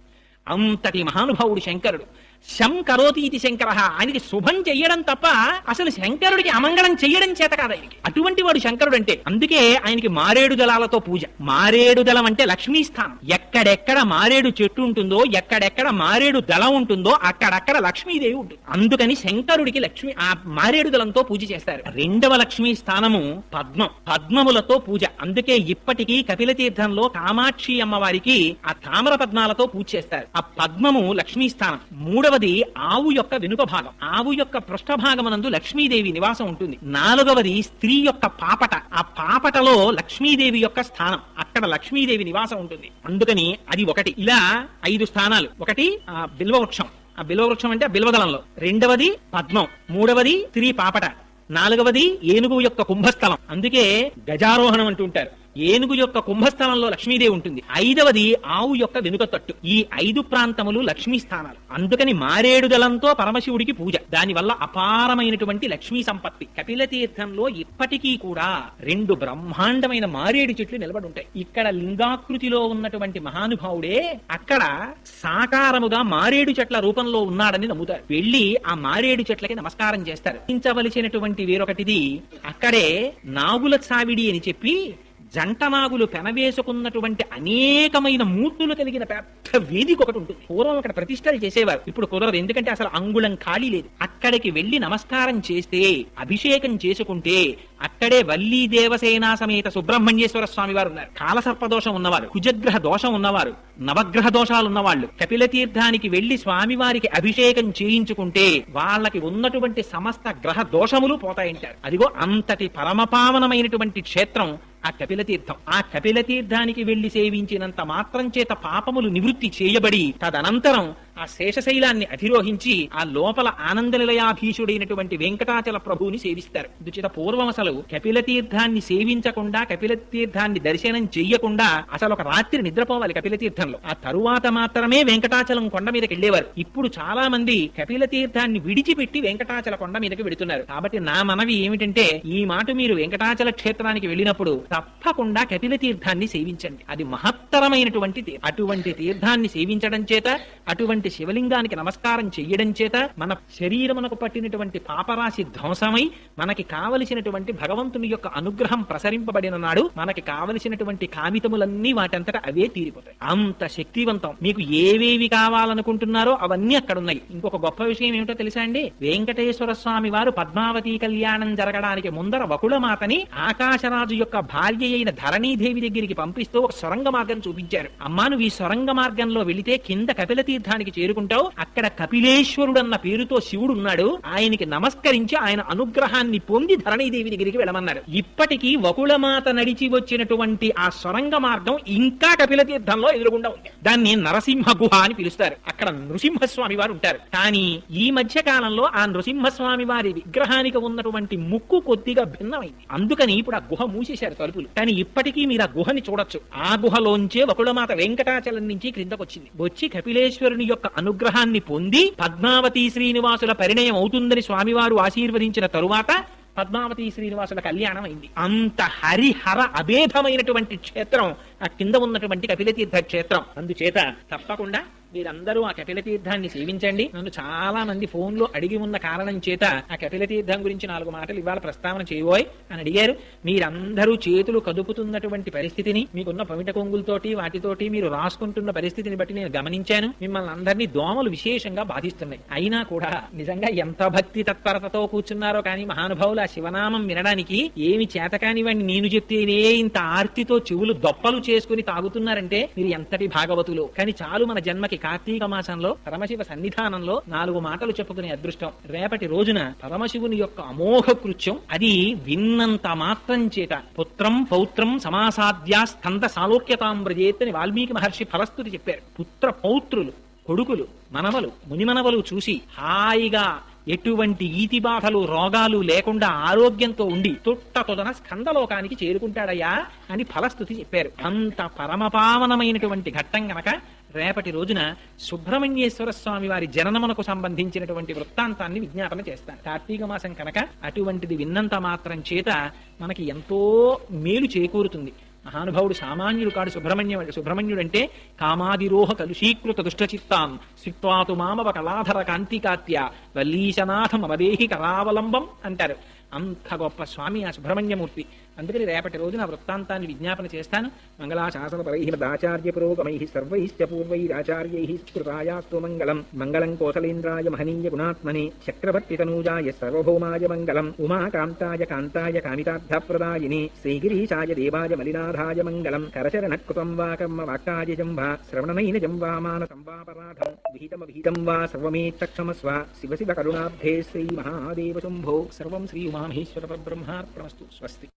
అంతటి మహానుభావుడు శంకరుడు. శం కరోతి ఇది శంకర. ఆయనకి శుభం చెయ్యడం తప్ప అసలు శంకరుడికి అమంగళం చెయ్యడం చేత కాదు ఆయనకి. అటువంటి వాడు శంకరుడు అంటే. అందుకే ఆయనకి మారేడు దళాలతో పూజ. మారేడు దళం అంటే లక్ష్మీ స్థానం. ఎక్కడెక్కడ మారేడు చెట్టు ఉంటుందో, ఎక్కడెక్కడ మారేడు దళం ఉంటుందో అక్కడక్కడ లక్ష్మీదేవి ఉంటుంది. అందుకని శంకరుడికి ఆ మారేడు దళంతో పూజ చేస్తారు. రెండవ లక్ష్మీ స్థానము పద్మం. పద్మములతో పూజ. అందుకే ఇప్పటికీ కపిల తీర్థంలో కామాక్షి అమ్మవారికి ఆ తామర పద్మాలతో పూజ చేస్తారు. ఆ పద్మము లక్ష్మీ స్థానం. మూడవది ఆవు యొక్క వెనుక భాగం. ఆవు యొక్క పృష్ఠభాగమునందు లక్ష్మీదేవి నివాసం ఉంటుంది. నాలుగవది స్త్రీ యొక్క పాపట. ఆ పాపటలో లక్ష్మీదేవి యొక్క స్థానం. అక్కడ లక్ష్మీదేవి నివాసం ఉంటుంది. అందుకని అది ఒకటి. ఇలా 5 స్థానాలు. ఒకటి బిల్వవృక్షం. ఆ బిల్వవృక్షం అంటే బిల్వదళంలో. రెండవది పద్మం. మూడవది స్త్రీ పాపట. నాలుగవది ఏనుగు యొక్క కుంభస్థలం. అందుకే గజారోహణం అంటుంటారు. ఏనుగు యొక్క కుంభస్థలంలో లక్ష్మీదేవి ఉంటుంది. 5వది ఆవు యొక్క వెనుక తట్టు. ఈ 5 ప్రాంతములు లక్ష్మీ స్థానాలు. అందుకని మారేడు దళంతో పరమశివుడికి పూజ. దానివల్ల అపారమైనటువంటి లక్ష్మీ సంపత్తి. కపిల తీర్థంలో ఇప్పటికీ కూడా 2 బ్రహ్మాండమైన మారేడు చెట్లు నిలబడి ఉంటాయి. ఇక్కడ లింగాకృతిలో ఉన్నటువంటి మహానుభావుడే అక్కడ సాకారముగా మారేడు చెట్ల రూపంలో ఉన్నాడని నమ్ముతారు. వెళ్లి ఆ మారేడు చెట్లకి నమస్కారం చేస్తారు. హించవలసినటువంటి వేరొకటిది, అక్కడే నాగుల చావిడి అని చెప్పి జంట నాగులు పెనవేసుకున్నటువంటి అనేకమైన మూర్తులు కలిగిన పెద్ద వేదిక ఒకటి ఉంటుంది. పూర్వం అక్కడ ప్రతిష్టలు చేసేవారు. ఇప్పుడు కుదరదు, ఎందుకంటే అసలు అంగుళం ఖాళీ లేదు. అక్కడికి వెళ్లి నమస్కారం చేస్తే, అభిషేకం చేసుకుంటే అక్కడే వల్లీ దేవసేనా సమేత సుబ్రహ్మణ్యేశ్వర స్వామి వారు ఉన్నారు. కాలసర్పదోషం ఉన్నవారు, కుజగ్రహ దోషం ఉన్నవారు, నవగ్రహ దోషాలున్నవాళ్ళు కపిల తీర్థానికి వెళ్లి స్వామివారికి అభిషేకం చేయించుకుంటే వాళ్ళకి ఉన్నటువంటి సమస్త గ్రహ దోషములు పోతాయంటారు. అదిగో అంతటి పరమపావనమైనటువంటి క్షేత్రం ఆ కపిల తీర్థం. ఆ కపిల తీర్థానికి వెళ్లి సేవించినంత మాత్రం చేత పాపములు నివృత్తి చేయబడి తదనంతరం ఆ శేషశైలాన్ని అధిరోహించి ఆ లోపల ఆనంద నిలయాధీశుడైనటువంటి వెంకటాచల ప్రభువుని సేవిస్తారు. దుచిత పూర్వం అసలు కపిల తీర్థాన్ని సేవించకుండా, కపిల తీర్థాన్ని దర్శనం చెయ్యకుండా అసలు ఒక రాత్రి నిద్రపోవాలి కపిల తీర్థంలో. ఆ తరువాత మాత్రమే వెంకటాచలం కొండ మీదకి వెళ్లేవారు. ఇప్పుడు చాలా మంది కపిల తీర్థాన్ని విడిచిపెట్టి వెంకటాచల కొండ మీదకి వెడుతున్నారు. కాబట్టి నా మనవి ఏమిటంటే, ఈ మాట మీరు వెంకటాచల క్షేత్రానికి వెళ్ళినప్పుడు తప్పకుండా కపిల తీర్థాన్ని సేవించండి. అది మహత్తరమైనటువంటి తీర్థం. అటువంటి తీర్థాన్ని సేవించడం చేత, అటువంటి శివలింగానికి నమస్కారం చెయ్యడం చేత మన శరీరమునకు పట్టినటువంటి పాపరాశి ధ్వంసమై మనకి కావలసినటువంటి భగవంతుని యొక్క అనుగ్రహం ప్రసరింపబడిన నాడు మనకి కావలసినటువంటి కామితములన్నీ వాటంతటా అవే తీరిపోతాయి. అంత శక్తివంతం. మీకు ఏవేవి కావాలనుకుంటున్నారో అవన్నీ అక్కడ ఉన్నాయి. ఇంకొక గొప్ప విషయం ఏమిటో తెలుసా అండి? వెంకటేశ్వర స్వామి వారు పద్మావతి కళ్యాణం జరగడానికి ముందర వకుళమాతని ఆకాశరాజు యొక్క భార్య అయిన ధరణీదేవి దగ్గరికి పంపిస్తూ ఒక సొరంగ మార్గం చూపించారు. అమ్మా, నువ్వు ఈ సొరంగ మార్గంలో వెళితే కింద కపిల తీర్థానికి క్షేత్రానికి చేరుకుంటావు. అక్కడ కపిలేశ్వరుడు అన్న పేరుతో శివుడు ఉన్నాడు. ఆయనకి నమస్కరించి ఆయన అనుగ్రహాన్ని పొంది ధరణీదేవి దగ్గరికి వెళ్ళమన్నారు. ఇప్పటికీ వకుళమాత నడిచి వచ్చినటువంటి ఆ సొరంగ మార్గం ఇంకా కపిల తీర్థంలో ఎదురుగుండా ఉంది. దాన్ని నరసింహ గుహ అని పిలుస్తారు. అక్కడ నృసింహస్వామి వారు ఉంటారు. కానీ ఈ మధ్య కాలంలో ఆ నృసింహస్వామి వారి విగ్రహానికి ఉన్నటువంటి ముక్కు కొద్దిగా భిన్నమైంది. అందుకని ఇప్పుడు ఆ గుహ మూసేశారు తలుపులు. కానీ ఇప్పటికీ మీరు ఆ గుహని చూడొచ్చు. ఆ గుహలోంచే వకుళమాత వెంకటాచలం నుంచి క్రిందకొచ్చింది. వచ్చి కపిలేశ్వరుని యొక్క అనుగ్రహాన్ని పొంది పద్మావతి శ్రీనివాసుల పరిణయం అవుతుందని స్వామివారు ఆశీర్వదించిన తరువాత పద్మావతి శ్రీనివాసుల కళ్యాణం అయింది. అంత హరిహర అభేదమైనటువంటి క్షేత్రం ఆ కింద ఉన్నటువంటి కపిలతీర్థ క్షేత్రం. అందుచేత తప్పకుండా మీరందరూ ఆ కపిలతీర్థాన్ని సేవించండి. నన్ను చాలా మంది ఫోన్లో అడిగి ఉన్న కారణం చేత ఆ కపిలతీర్థం గురించి 4 మాటలు ఇవాళ ప్రస్తావన చేయబోయ్ అని అడిగారు. మీరందరూ చేతులు కదుపుతున్నటువంటి పరిస్థితిని, మీకున్న పమిట కొంగులతోటి వాటితోటి మీరు రాసుకుంటున్న పరిస్థితిని బట్టి నేను గమనించాను. మిమ్మల్ని అందరినీ దోమలు విశేషంగా బాధిస్తున్నాయి. అయినా కూడా నిజంగా ఎంత భక్తి తత్పరతతో కూర్చున్నారో కానీ మహానుభావులు ఆ శివనామం వినడానికి ఏమి చేతకానివ్వండి. నేను చెప్తేనే ఇంత ఆర్తితో చెవులు దొప్పలు చేసుకుని తాగుతున్నారంటే మీరు ఎంతటి భాగవతులు. కానీ చాలు మన జన్మకి కార్తీక మాసంలో పరమశివ సన్నిధానంలో 4 మాటలు చెప్పుకునే అదృష్టం. రేపటి రోజున పరమశివుని యొక్క అమోఘ కృత్యం అది విన్నంత మాత్రం చేత పుత్రం పౌత్రం సమాసాద్యా స్కంద సాలోక్యతాంబ్రజేత్ అని వాల్మీకి మహర్షి ఫలస్తుతి చెప్పారు. పుత్ర పౌత్రులు, కొడుకులు, మనవలు, మునిమనవలు చూసి హాయిగా ఎటువంటి ఈతి బాధలు రోగాలు లేకుండా ఆరోగ్యంతో ఉండి తొట్టతొదన స్కందలోకానికి చేరుకుంటాడయ్యా అని ఫలస్తుతి చెప్పారు. అంత పరమపావనమైనటువంటి ఘట్టం గనక రేపటి రోజున సుబ్రహ్మణ్యేశ్వర స్వామి వారి జననమునకు సంబంధించినటువంటి వృత్తాంతాన్ని విజ్ఞాపన చేస్తాను. కార్తీక మాసం కనుక అటువంటిది విన్నంత మాత్రం చేత మనకి ఎంతో మేలు చేకూరుతుంది. మహానుభావుడు సామాన్యుడు కాడు. సుబ్రహ్మణ్యుడు అంటే కామాదిరోహ కలుషీకృత దుష్టచిత్తాం స్విత్వాతు మామవ కళాధర కాంతికాత్య వల్లీశనాథం అవదేహి కరావలంబం అంటారు. అంత గొప్ప స్వామి ఆ సుబ్రహ్మణ్యమూర్తి. అందుకని రేపటి రోజున వృత్తాంతాన్ని విజ్ఞాపన చేస్తాను. మంగళాశాసన పరై మదాచార్య పురోగమై సర్వైశ్చ పూర్వైరాచార్యై కృతాయాస్తు మంగళం. మంగళం కోసలేంద్రాయ మహనీయ గుణాత్మనే చక్రవర్తి తనూజాయ సర్వభౌమాయ మంగళం. ఉమాకాంతాయ కాంతాయ కామితార్థప్రదాయినే శ్రీగిరీశాయ దేవాయ మలినాథాయ మంగళం. కరచరణకృతం వా కర్మ వాక్కాయజం వా శ్రవణనైనజం వా మానసం వాపరాధం విహితమవిహితం వా సర్వమేత్తక్షమస్వ. శివ శివ కరుణాబ్ధే శ్రీ మహాదేవ శంభో. సర్వం శ్రీ ఉమామహేశ్వర పరబ్రహ్మార్పణమస్తు. స్వస్తి.